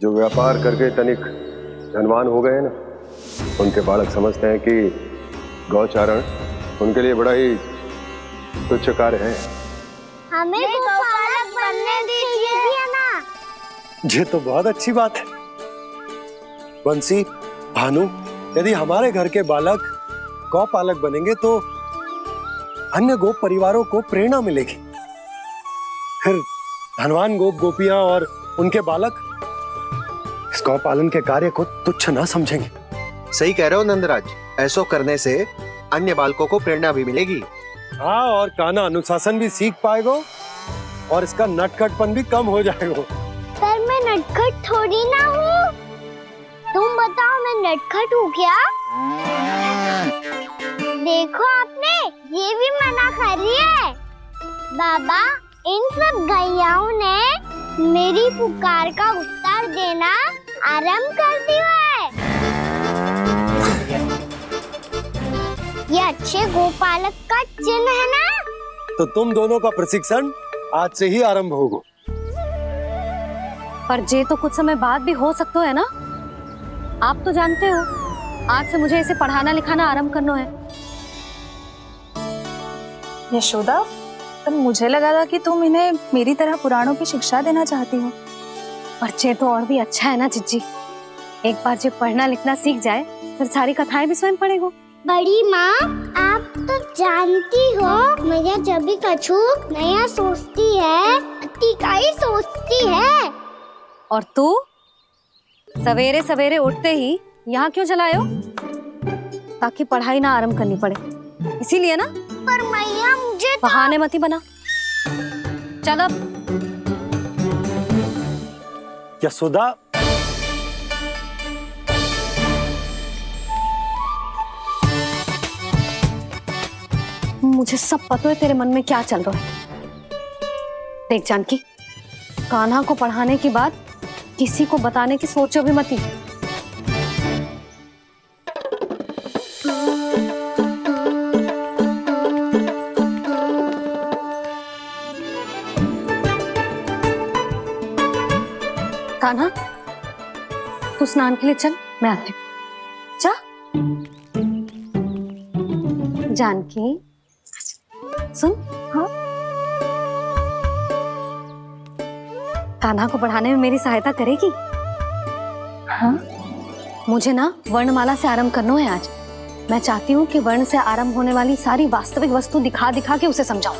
जो व्यापार करके तनिक धनवान हो गए ना, उनके बालक समझते हैं कि गौचारण उनके लिए बड़ा ही तुच्छ कार्य है। हमें गौपालक बनने दीजिए ना। ये तो बहुत अच्छी बात है। बंसी, भानु, यदि हमारे घर के बालक गौपालक बनेंगे तो अन्य गोप परिवारों को प्रेरणा मिलेगी। फिर धनवान गोप गोपियां और उनके बालक इस गौपालन के कार्य को तुच्छ ना समझेंगे। सही कह रहे हो नंदराज, ऐसा करने से अन्य बालकों को प्रेरणा भी मिलेगी। हाँ, और कान्हा अनुशासन भी सीख पाएगा और इसका नटखटपन भी कम हो जाएगा। पर मैं नटखट थोड़ी ना हूँ। तुम बताओ, मैं नटखट हूँ क्या? देखो आपने, ये भी मना कर रही है। बाबा, इन सब गैयाओं ने मेरी पुकार का उत्तर देना आरंभ कर दिया है। ये अच्छे गोपालक का चिन्ह है ना? तो तुम दोनों का प्रशिक्षण आज से ही आरंभ होगा। पर जे तो कुछ समय बाद भी हो सकता है ना। आप तो जानते हो, आज से मुझे इसे पढ़ाना लिखाना आरंभ करना है। यशोदा, पर मुझे लगा था कि तुम इन्हें मेरी तरह पुराणों की शिक्षा देना चाहती हो। पर जे तो और भी अच्छा है ना जिज्जी। एक बार जे पढ़ना लिखना सीख जाए, फिर सारी कथाएं भी स्वयं पढ़ेगा। बड़ी माँ, आप तो जानती हो, मैया जब भी कछु नया सोचती है, का ही सोचती है। और तू सवेरे सवेरे उठते ही यहाँ क्यों चलाए हो? ताकि पढ़ाई ना आरंभ करनी पड़े, इसीलिए ना। पर मैया मुझे बहाने मत ही बना। चल अब। यशोदा, मुझे सब पता है तेरे मन में क्या चल रहा है। देख जानकी, कान्हा को पढ़ाने की बात किसी को बताने की सोचो भी मत ही। कान्हा, तू स्नान के लिए चल, मैं आती हूँ। जा। जानकी सुन। हाँ, कान्हा को पढ़ाने में मेरी सहायता करेगी? हाँ, मुझे ना वर्णमाला से आरंभ करना है आज। मैं चाहती हूँ कि वर्ण से आरंभ होने वाली सारी वास्तविक वस्तु दिखा दिखा के उसे समझाऊं।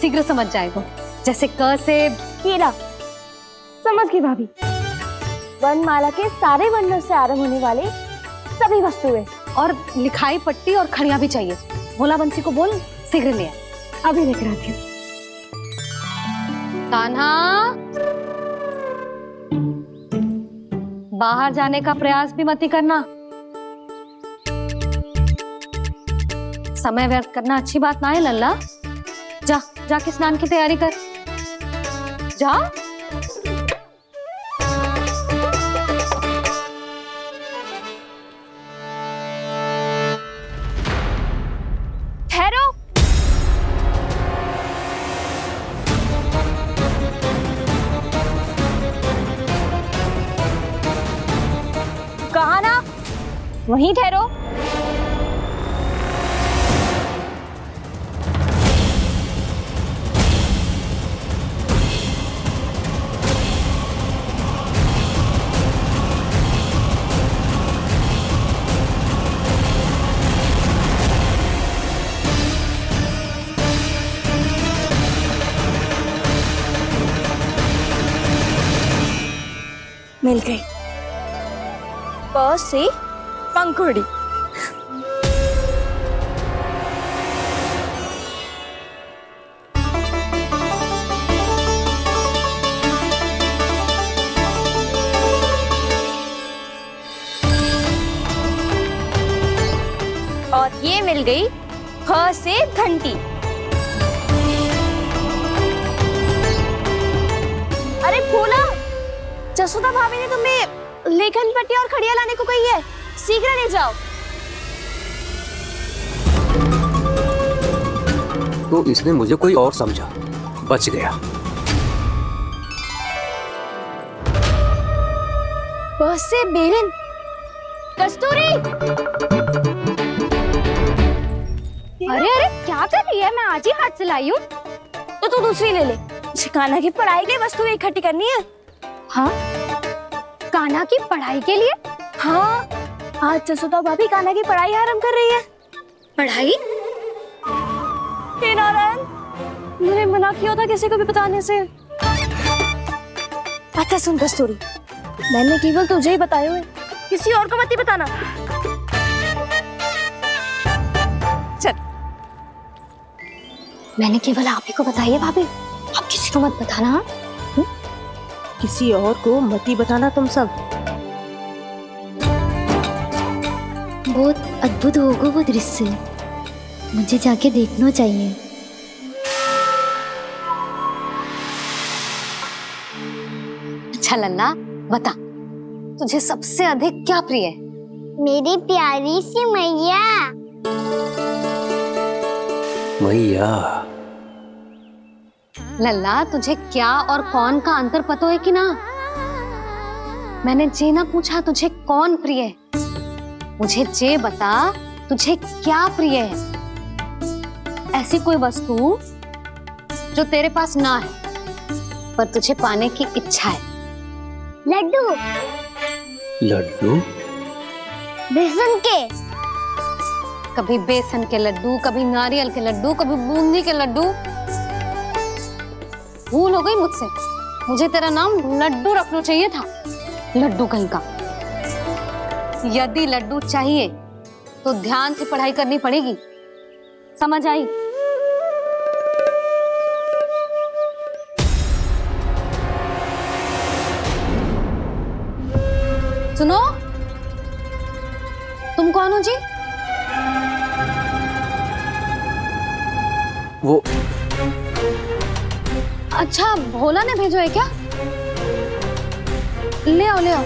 शीघ्र समझ जाएगा। जैसे क से केला। समझ गई भाभी। वर्णमाला के सारे वर्णों से आरंभ होने वाले सभी वस्तुएं, और लिखाई पट्टी और खड़िया भी चाहिए। भोला बंसी को बोल शीघ्र ले आए। अभी लेकर आती हूँ। कान्हा, बाहर जाने का प्रयास भी मत ही करना। समय व्यर्थ करना अच्छी बात ना है लल्ला। जा, जाके स्नान की तैयारी कर। जा। ठहरो। कहा ना, वहीं ठहरो। मिल गई। प से पंखुड़ी। और ये मिल गई फ से घंटी। अरे फूला, जसोदा भाभी ने तुम्हें लेखन पट्टी और खड़िया लाने को कही है, शीघ्र ले जाओ। तो इसने मुझे कोई और समझा, बच गया। बस से बेलन। कस्तूरी। अरे अरे क्या कर रही है? मैं आज ही हाथ से लाई हूँ। तो तू दूसरी ले ले। कान्हा की पढ़ाई की वस्तु इकट्ठी करनी है। हाँ, कान्हा की पढ़ाई के लिए? हाँ, आज जसोदा भाभी कान्हा की पढ़ाई आरंभ कर रही है। पढ़ाई? हे नारायण, मैंने मना किया था किसी को भी बताने से। अच्छा सुन कस्तूरी, मैंने केवल तुझे ही बताए हुए, किसी और को मत ही बताना। चल। मैंने केवल आप ही को बताई है भाभी, आप किसी को मत बताना। किसी और को मत ही बताना तुम सब। बहुत अद्भुत होगा वो दृश्य, मुझे जाके देखना चाहिए। अच्छा लल्ला, बता, तुझे सबसे अधिक क्या प्रिय है? मेरी प्यारी सी मैया। मैया। लल्ला, तुझे क्या और कौन का अंतर पता है कि ना? मैंने जे ना पूछा तुझे कौन प्रिय है, मुझे जे बता तुझे क्या प्रिय है। ऐसी कोई वस्तु जो तेरे पास ना है पर तुझे पाने की इच्छा है। लड्डू। लड्डू? बेसन के। कभी बेसन के लड्डू, कभी नारियल के लड्डू, कभी बूंदी के लड्डू। भूल हो गई मुझसे, मुझे तेरा नाम लड्डू रखना चाहिए था। लड्डू कहीं का। यदि लड्डू चाहिए तो ध्यान से पढ़ाई करनी पड़ेगी, समझ आई? सुनो, तुम कौन हो जी? वो अच्छा, भोला ने भेजो है क्या? ले आओ ले आओ।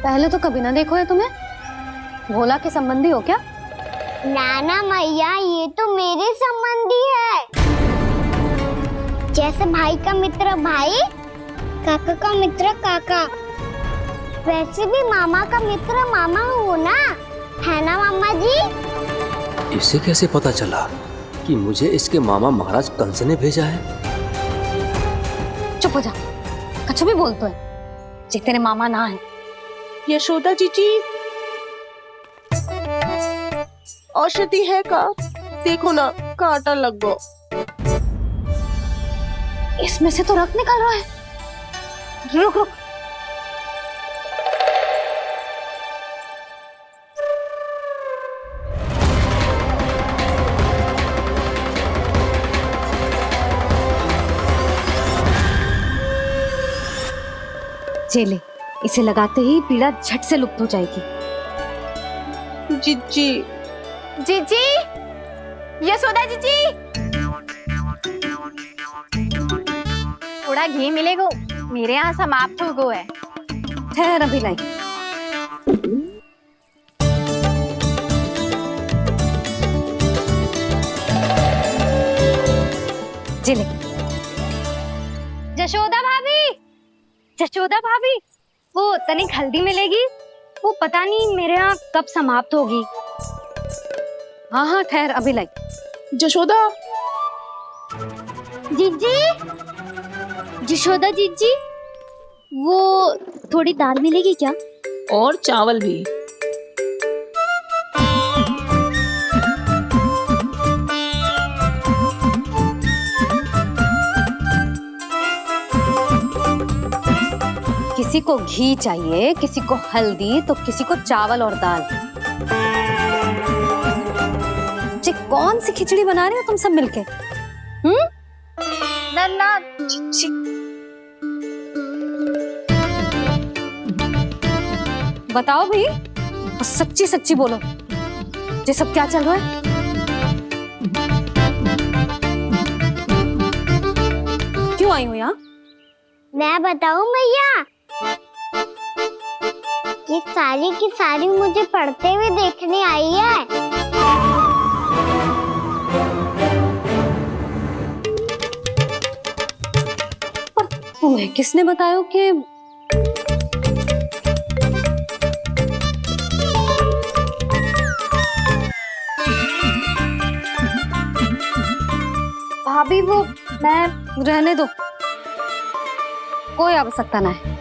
पहले तो कभी ना देखो है तुम्हें। भोला के संबंधी हो क्या? नाना मैया, ये तो मेरे संबंधी है। जैसे भाई का मित्र भाई, काका का मित्र काका, वैसे भी मामा का मित्र मामा हो ना, है ना मामा जी? इसे कैसे पता चला कि मुझे इसके मामा महाराज कंस ने भेजा है? चुप हो जा, कुछ भी बोलते है जी, तेरे मामा ना है। यशोदा जीजी, औषधि है का? देखो ना, कांटा लग गो। इसमें से तो रक्त निकल रहा है। रुक रुक, चले, इसे लगाते ही पीड़ा झट से लुप्त हो जाएगी। जीजी, जीजी, यशोदा जीजी, थोड़ा घी मिलेगा, मेरे यहाँ समाप्त हो गो है। ठहर अभी लाई। चले। जशोदा भाभी, जशोदा भाभी, वो तनिक हल्दी मिलेगी? वो पता नहीं मेरे यहाँ कब समाप्त होगी। हाँ हाँ ठहर अभी लाई। जशोदा जीजी, जशोदा जीजी, वो थोड़ी दाल मिलेगी क्या? और चावल भी। किसी को घी चाहिए, किसी को हल्दी, तो किसी को चावल और दाल। जी कौन सी खिचड़ी बना रहे हो तुम सब मिलके? ना बताओ भाई, और सच्ची सच्ची बोलो, ये सब क्या चल रहा है? क्यों आई हो यहाँ? मैं बताऊं भैया, ये सारी की सारी मुझे पढ़ते हुए देखने आई है। पर तुम्हें किसने बताया कि भाभी? वो मैं रहने दो, कोई आवश्यकता ना है।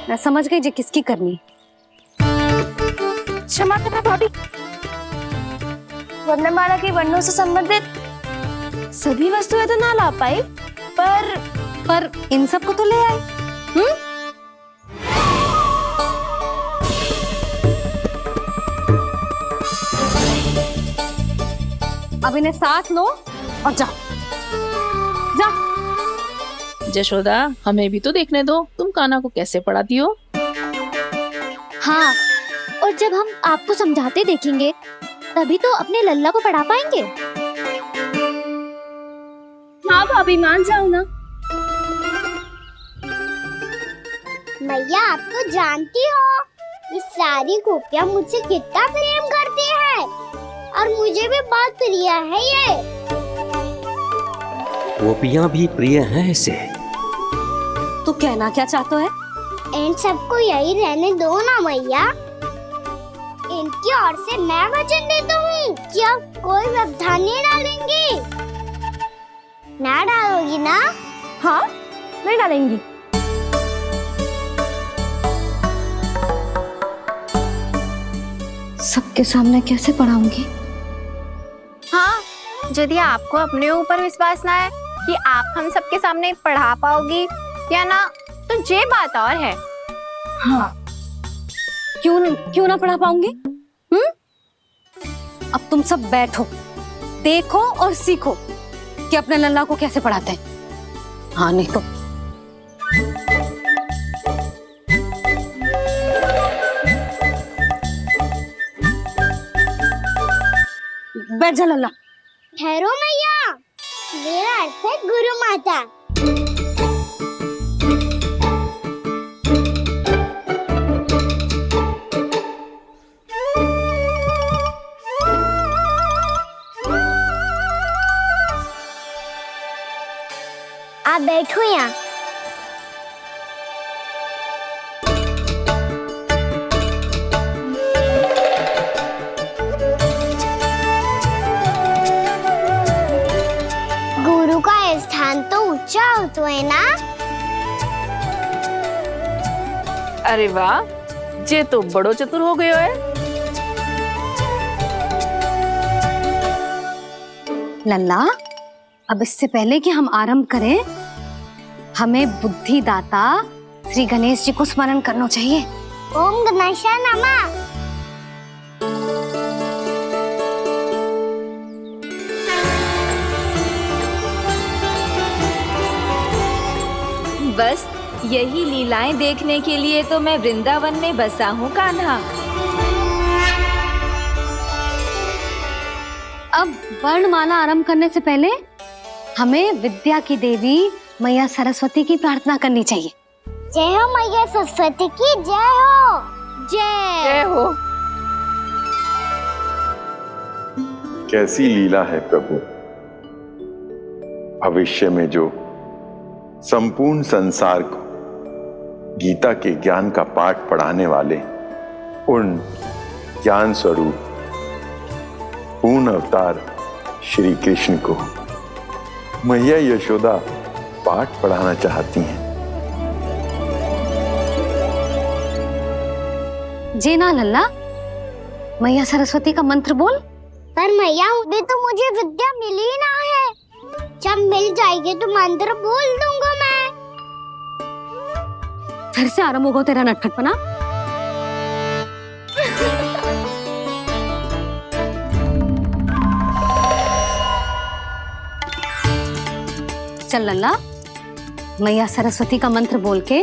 मैं समझ गई जी किसकी करनी। क्षमा करना भाभी, वर्णमाला के वर्णों से संबंधित सभी वस्तुएं तो ना ला पाई, पर इन सब को तो ले आए। अब इन्हें साथ लो और जाओ। जा। जशोदा, हमें भी तो देखने दो, तुम कान्हा को कैसे पढ़ाती हो। हाँ, और जब हम आपको समझाते देखेंगे तभी तो अपने लल्ला को पढ़ा पाएंगे। हाँ भाभी, मान जाओ ना। मैया, आप तो जानती हो ये सारी गोपियां मुझसे कितना प्रेम करती है, और मुझे भी बहुत प्रिय है ये। गोपियां भी प्रिय हैं इसे। तो कहना क्या चाहते है? इन सबको यही रहने दो ना मैया। इनकी ओर से मैं वचन देता हूँ कि आप कोई व्यवधान नहीं डालेंगी। ना डालोगी ना? हाँ, नहीं डालेंगी। सबके सामने कैसे पढ़ाऊंगी? हाँ, यदि आपको अपने ऊपर विश्वास ना है कि आप हम सबके सामने पढ़ा पाओगी या ना, तो ये बात और है। हाँ, क्यों ना पढ़ा पाऊंगी? अब तुम सब बैठो, देखो और सीखो कि अपने लल्ला को कैसे पढ़ाते हैं। हाँ नहीं तो बैठ जा लल्ला। ठहरो मैया, मेरा अर्थ है गुरु माता। आप बैठो यहाँ। गुरु का स्थान तो ऊंचा होता है ना? अरे वाह, जे तो बड़ो चतुर हो गयो है। लल्ला, अब इससे पहले कि हम आरंभ करें, हमें बुद्धिदाता श्री गणेश जी को स्मरण करना चाहिए। ओम गणेशाय नमः। बस यही लीलाएं देखने के लिए तो मैं वृंदावन में बसा हूँ कान्हा। अब वर्णमाला आरंभ करने से पहले हमें विद्या की देवी मैया सरस्वती की प्रार्थना करनी चाहिए। जय हो मैया सरस्वती की जय हो। जय हो। कैसी लीला है प्रभु, भविष्य में जो संपूर्ण संसार को गीता के ज्ञान का पाठ पढ़ाने वाले उन ज्ञान स्वरूप पूर्ण अवतार श्री कृष्ण को मैया यशोदा पाठ पढ़ाना चाहती हैं। जी ना लल्ला, मैया सरस्वती का मंत्र बोल। पर मैया अभी तो मुझे विद्या मिली ना है, जब मिल जाएगी तो मंत्र बोल दूंगा मैं। फिर से आरंभ होगा तेरा नटखटपना। चल लल्ला, मैया सरस्वती का मंत्र बोल के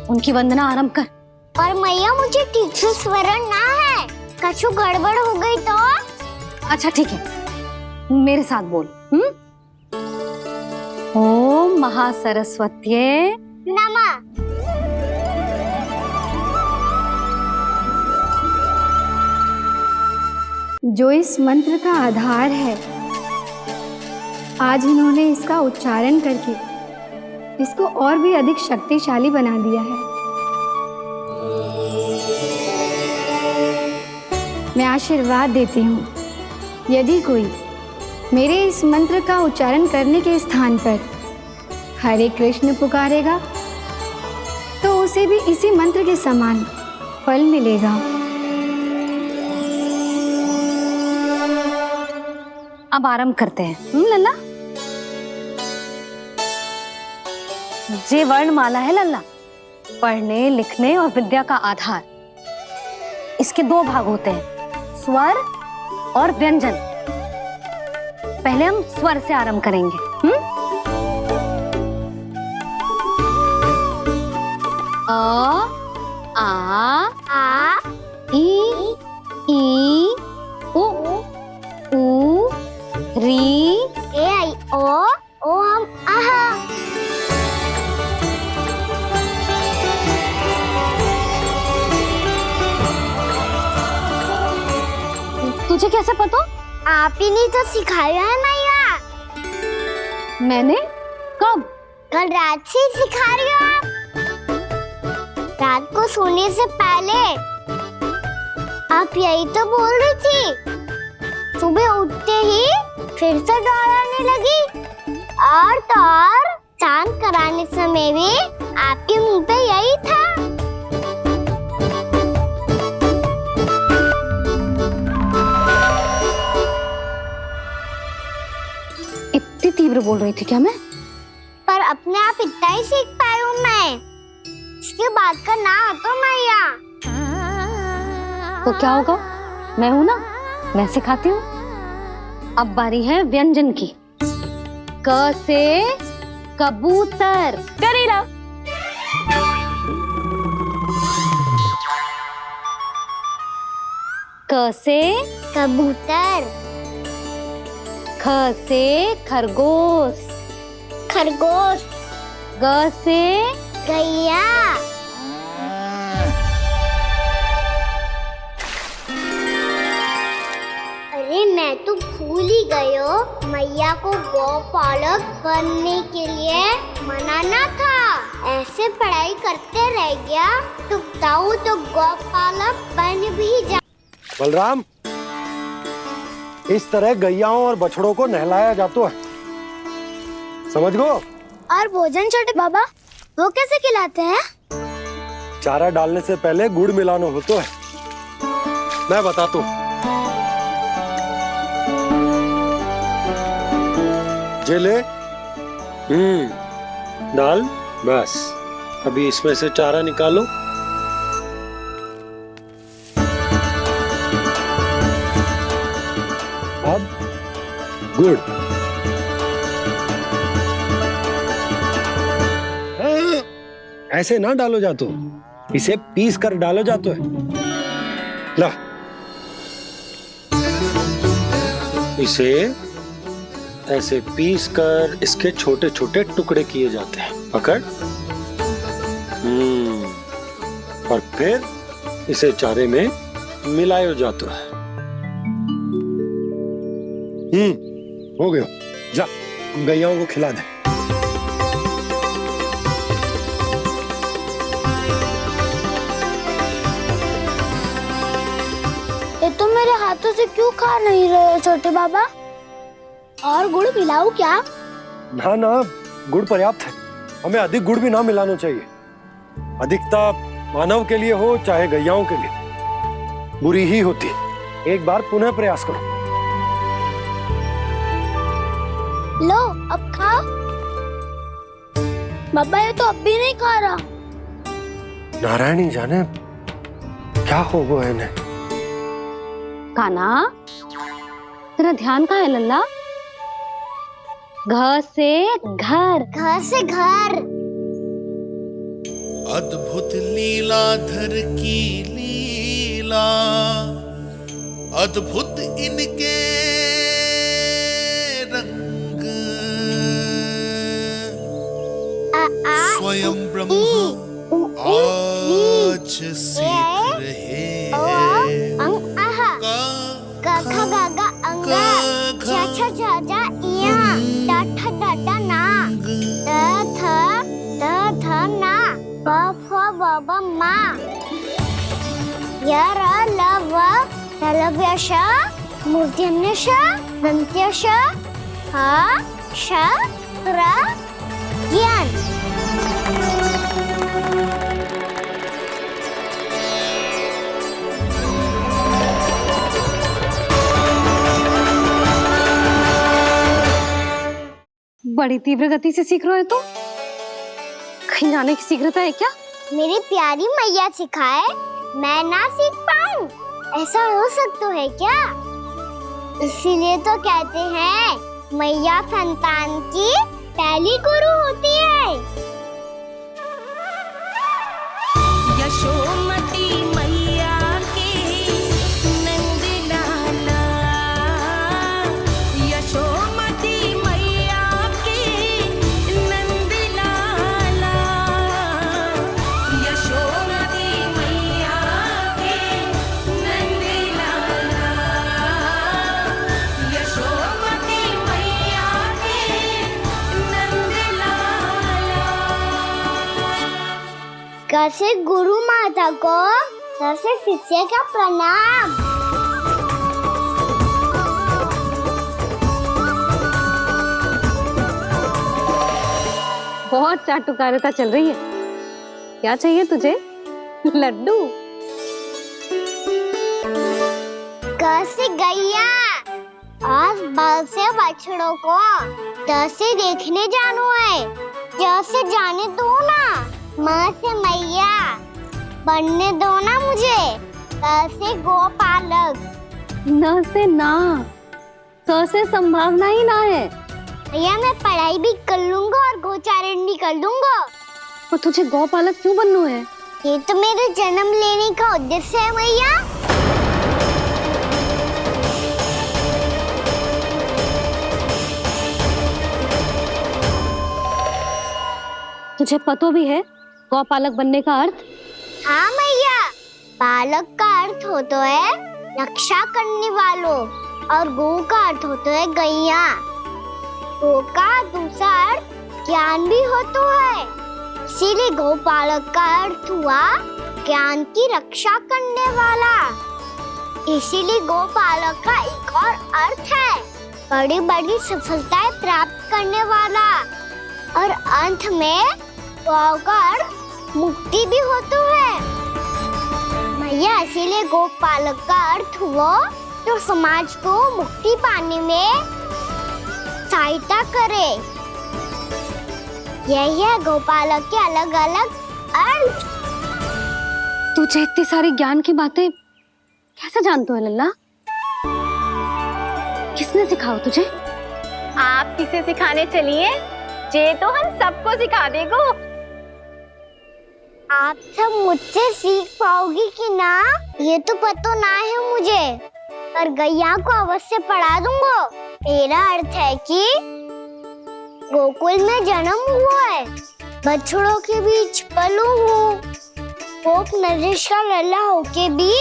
उनकी वंदना आरंभ कर। और मैया मुझे ठीक से स्मरण ना है, कछु गड़बड़ हो गई तो? अच्छा ठीक है, मेरे साथ बोल। ओम महासरस्वत्ये नमः। जो इस मंत्र का आधार है, आज इन्होंने इसका उच्चारण करके इसको और भी अधिक शक्तिशाली बना दिया है। मैं आशीर्वाद देती हूँ, यदि कोई मेरे इस मंत्र का उच्चारण करने के स्थान पर हरे कृष्ण पुकारेगा तो उसे भी इसी मंत्र के समान फल मिलेगा। अब आरंभ करते हैं। लल्ला, जे वर्णमाला है लल्ला, पढ़ने लिखने और विद्या का आधार। इसके दो भाग होते हैं, स्वर और व्यंजन। पहले हम स्वर से आरंभ करेंगे। अ, आ, ई, उ, री, ए आई ओ हम आहा। तुझे कैसे पता? आप ही ने तो सिखाया है मैया। मैंने? कब? कल रात से सिखा रही हो आप। रात को सोने से पहले आप यही तो बोल रही थी। सुबह उठते ही फिर से दौड़ाने लगी, और तो और स्नान कराने समय भी आपके मुंह पे यही था। इतनी तीव्र बोल रही थी क्या मैं? पर अपने आप इतना ही सीख पाई हूँ मैं। इसके बाद का ना तो मैया। तो क्या होगा? मैं हूं ना, मैं सिखाती हूँ। अब बारी है व्यंजन की। क से कबूतर। करेला। क से कबूतर। ख से खरगोश। खरगोश। ग से गैया। अरे मैं तो भूल ही गई हूँ, मैया को गौपालक बनने के लिए मनाना था। ऐसे पढ़ाई करते रह गया तो बताऊँ तो गौपालक बन भी जा। बलराम, इस तरह गैयाओं और बछड़ों को नहलाया जाता है, समझ गो? और भोजन छोटे बाबा, वो कैसे खिलाते हैं? चारा डालने से पहले गुड़ मिलाना होता है, मैं बताता हूँ। जे ले, डाल, बस। अभी इसमें से चारा निकालो। अब गुड़। ऐसे ना डालो जातो, इसे पीस कर डालो जातो है। ला, इसे ऐसे पीस कर इसके छोटे छोटे टुकड़े किए जाते हैं। पकड़। और फिर इसे चारे में मिलाया जाता है। हो गया, जा गैयाओं को खिला दे। ये तो मेरे हाथों से क्यों खा नहीं रहे छोटे बाबा? और गुड़ मिलाऊं क्या? ना ना, गुड़ पर्याप्त है। हमें अधिक गुड़ भी ना मिलाना चाहिए। अधिकता मानव के लिए हो चाहे गैयाओं के लिए बुरी ही होती है। एक बार पुनः प्रयास करो। लो, अब खाओ। बाबा ये तो अब भी नहीं खा रहा। नारायणी जाने क्या हो गया इन्हें। कान्हा, तेरा ध्यान कहाँ है लल्ला? घ से घर। घर से घर। अद्भुत लीलाधर की लीला, अद्भुत इनके रंग, स्वयं ब्रह्मा आज सीख रहे हैं। गा गा गा अंगा, छा छा छा जा इया, डा ठा डा डा ना, द थ ना, ब फ ब ब मा, य र ल व लव्य श, मूर्धन्य श, दन्त्य श, ह श र ज्ञान। बड़ी तीव्र गति से सीख रहे हो तो कहीं जाने की शीघ्रता है क्या? मेरी प्यारी मैया सिखाए, मैं ना सीख पाऊं, ऐसा हो सकता है क्या? इसीलिए तो कहते हैं मैया संतान की पहली गुरु होती है। यशोमती मैया के नंद लाला, यशोमती मैया के नंद लाला, यशोमती मैया के नंद लाला, यशोमती मैया के नंद लाला। कैसे गुरु माता को, कैसे शिष्य का प्रणाम। बहुत चाटुकारिता चल रही है। क्या चाहिए तुझे? लड्डू। कैसे गैया, आज बल से बछड़ों को जैसे देखने जानो है, जैसे जाने दो ना। माँ से मैया बनने दो ना मुझे, जैसे गोपालक। न से ना, स से संभावना ही ना है। भैया मैं पढ़ाई भी कर लूंगा और गोचारण भी कर दूंगा। और तुझे गौपालक क्यों बनना है? ये तो मेरे जन्म लेने का उद्देश्य है भैया। तुझे पता भी है गौपालक बनने का अर्थ? हाँ भैया, पालक का अर्थ होता है रक्षा करने वालों और गौ का अर्थ होता है गैया। गौ का दूसरा अर्थ ज्ञान भी होता है, इसीलिए गोपालक का अर्थ हुआ ज्ञान की रक्षा करने वाला। इसीलिए गोपालक का एक और अर्थ है बड़ी बड़ी सफलताएं प्राप्त करने वाला। और अंत में गौ का अर्थ मुक्ति भी होता है भैया। इसीलिए गोपालक का अर्थ हुआ जो समाज को मुक्ति पाने में सहायता करे। यही है गोपालक के अलग अलग अर्थ। तुझे इतनी सारी ज्ञान की बातें कैसे जानते हो लल्ला? किसने सिखाओ तुझे? आप किसे सिखाने चलिए, जे तो हम सबको सिखा देगो। आप सब मुझसे सीख पाओगी कि ना ये तो पता ना है मुझे, पर गैया को अवश्य पढ़ा दूंगा। मेरा अर्थ है कि गोकुल में जन्म हुआ है, बछड़ों के बीच पलू हूँ। गोप नरेश का लल्ला होके भी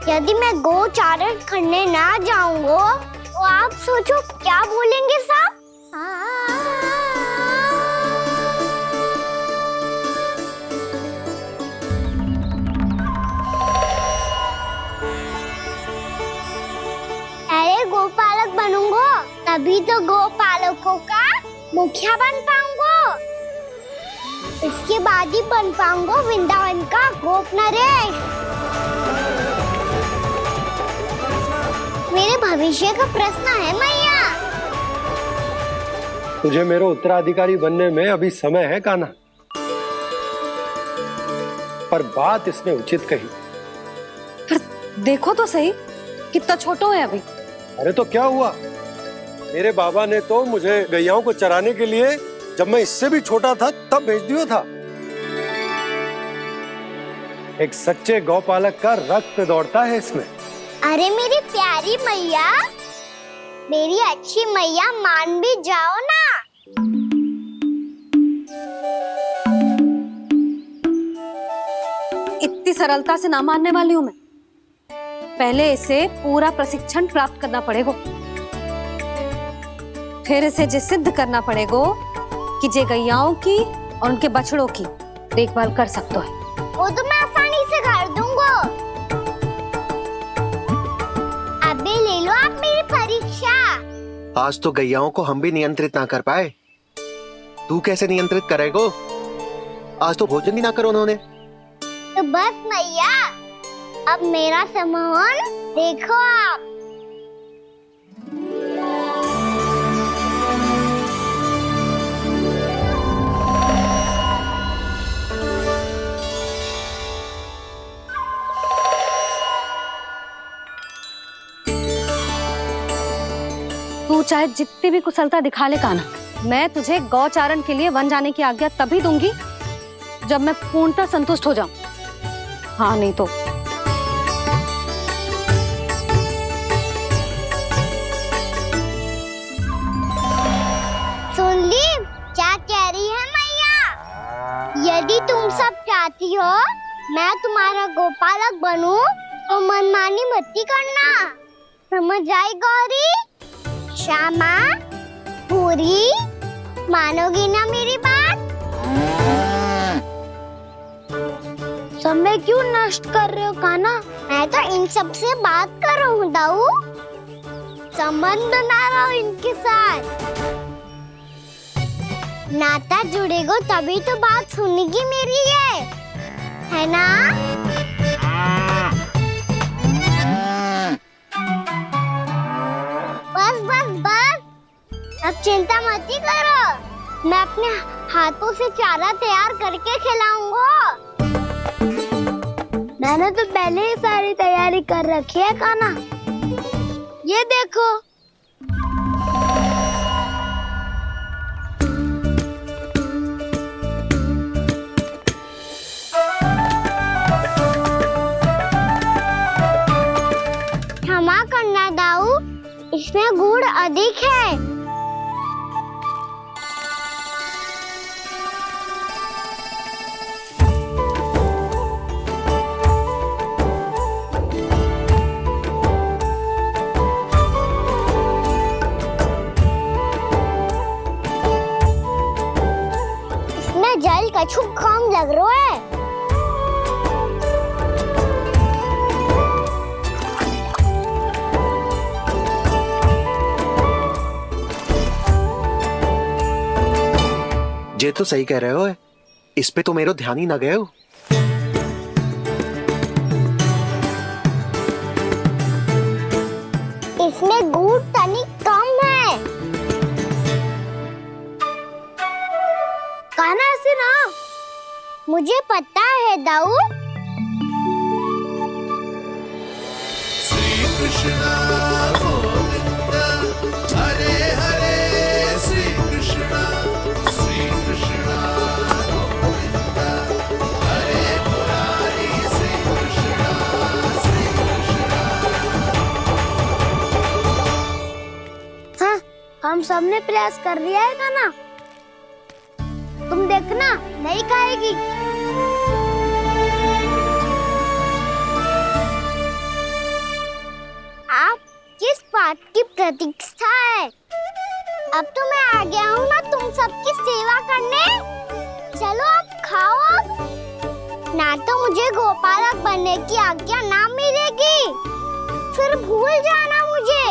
यदि मैं गोचारण करने ना जाऊंगा तो आप सोचो क्या बोलेंगे साहब? अरे गोपालक बनूंगा तभी तो गोपालकों का मुखिया बन पाऊंगा। इसके बाद ही बन पाऊंगा वृंदावन का गोप नरेश। मेरे भविष्य का प्रश्न है मैया। तुझे मेरा उत्तराधिकारी बनने में अभी समय है कान्हा, पर बात इसने उचित कही। पर देखो तो सही, कितना छोटा है अभी। अरे तो क्या हुआ, मेरे बाबा ने तो मुझे गैयाओं को चराने के लिए जब मैं इससे भी छोटा था तब भेज दिया था। एक सच्चे गौपालक का रक्त दौड़ता है इसमें। अरे मेरी प्यारी मैया, मेरी अच्छी मैया, मान भी जाओ ना। इतनी सरलता से ना मानने वाली हूं मैं। पहले इसे पूरा प्रशिक्षण प्राप्त करना पड़ेगा, फिर इसे जे सिद्ध करना पड़ेगा कि जे गैयाओं की और उनके बछड़ों की देखभाल कर सकते है। वो तो मैं आसानी से कर दूंगा। अबे ले लो आप मेरी परीक्षा। आज तो गैयाओं को हम भी नियंत्रित ना कर पाए, तू कैसे नियंत्रित करेगो? आज तो भोजन भी ना करो उन्होंने। तो बस मैया, अब मेरा सम्मान देखो आप। तू चाहे जितनी भी कुशलता दिखा ले कान्हा, मैं तुझे गौचारण के लिए वन जाने की आज्ञा तभी दूंगी जब मैं पूर्णतः संतुष्ट हो जाऊं। हाँ नहीं तो सुन ली क्या कह रही है मैया? यदि तुम सब चाहती हो मैं तुम्हारा गोपालक बनूं तो मनमानी मत करना, समझ आई गौरी? श्यामा, पूरी, मानोगी ना मेरी बात? समय क्यों नष्ट कर रहे हो कान्हा? मैं तो इन सब से बात कर रहा हूँ दाऊ, संबंध बना रहा हूँ इनके साथ। नाता जुड़ेगा तभी तो बात सुनेगी मेरी, है ना? बस बस मैं अपने हाथों से चारा तैयार करके खिलाऊंगा। मैंने तो पहले ही सारी तैयारी कर रखी है कान्हा। ये देखो। क्षमा करना दाऊ, इसमें गुड़ अधिक है। इसमें जल कछु कम लग रहा है। ये तो सही कह रहे हो, इस पे तो मेरो ध्यान ही ना गए हो। इसमें गुड़ तनिक कम है। कान्हा ऐसे ना। मुझे पता है दाऊ। श्री कृष्ण गोविंद हरे हरे श्री कृष्ण गोविंद हरे मुरारी श्री कृष्ण हाँ, हम सबने प्रयास कर लिया है कान्हा। तुम देखना नहीं खाएगी। आप किस बात की प्रतीक्षा है? अब तो मैं आ गया हूँ ना तुम सबकी सेवा करने। चलो अब खाओ अब। ना तो मुझे गोपालक बनने की आज्ञा ना मिलेगी, फिर भूल जाना मुझे।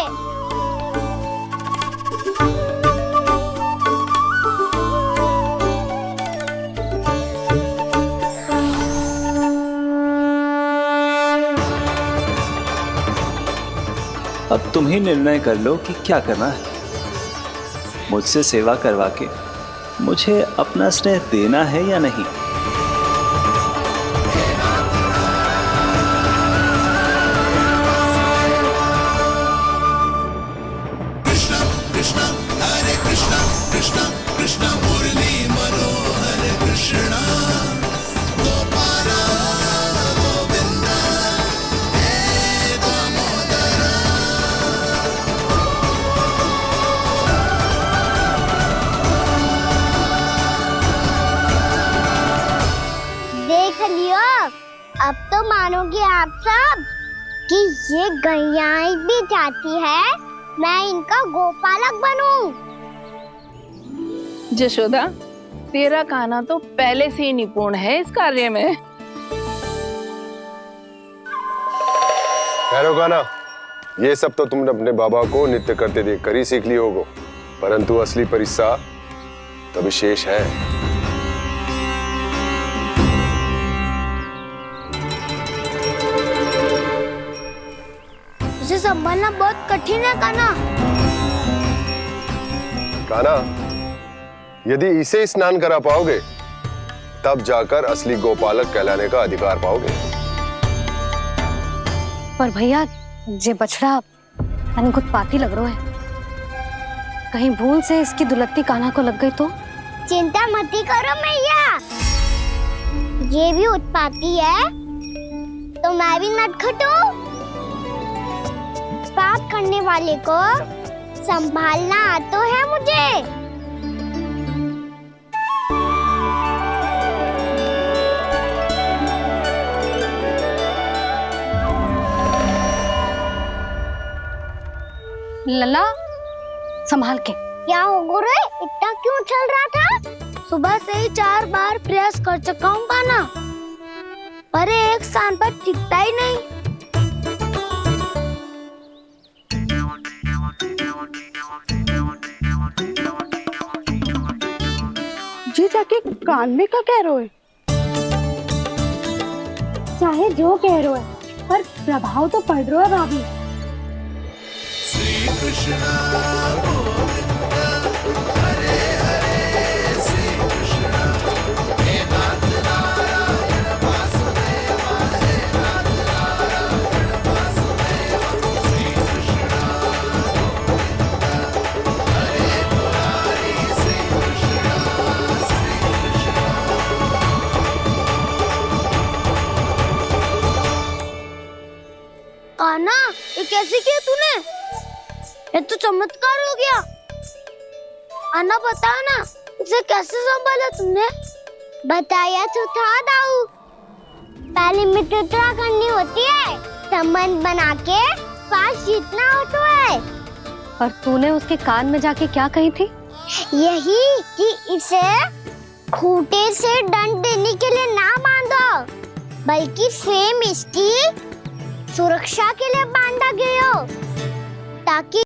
अब तुम ही निर्णय कर लो कि क्या करना है। मुझसे सेवा करवा के मुझे अपना स्नेह देना है या नहीं। कृष्ण कृष्ण हरे कृष्ण कृष्ण कृष्ण मुरली मनोहर कृष्ण गोपाल गोविंद हे दामोदर। देख लियो, अब तो मानोगे आप सब कि ये गैयाएं भी चाहती है मैं इनका गोपालक बनूं। जशोदा, तेरा कान्हा तो पहले से ही निपुण है इस कार्य में। खैर होगा ना, ये सब तो तुमने अपने बाबा को नित्य करते देखकर ही सीख ली होगो, परंतु असली परिस्सा तो विशेष है। उसे संभालना बहुत कठिन है कान्हा। कान्हा, यदि इसे स्नान करा पाओगे तब जाकर असली गोपालक कहलाने का अधिकार पाओगे। पर भैया, ये बछड़ा कुछ पाती लग रहा है। कहीं भूल से इसकी दुलत्ती कान्हा को लग गई तो? चिंता मत करो मैया, ये भी उत्पाती है तो मैं भी नटखट हूँ। पाप करने वाले को संभालना आता है मुझे। लला, संभाल के। क्या हो गुरु, इतना क्यों चल रहा था? सुबह से ही 4 बार प्रयास कर चुका हूँ कान्हा, पर एक स्थान पर टिकता ही नहीं। जी जाके कान में का कह रहे हो? चाहे जो कह रहे हो, पर प्रभाव तो पड़ रहा है भाभी। श्री कृष्ण गोविंद हरे हरे कैसे किया तूने? ये तो चमत्कार हो गया। आना बता ना, इसे कैसे संभाला तुमने? बताया तो था दाऊ, पहले मित्रता करनी होती है, संबंध बना के पास जीतना होता है। और तूने उसके कान में जाके क्या कही थी? यही कि इसे खूंटे से दंड देने के लिए ना बांधो, बल्कि फ्रेम इसकी सुरक्षा के लिए बांधा गया हो, ताकि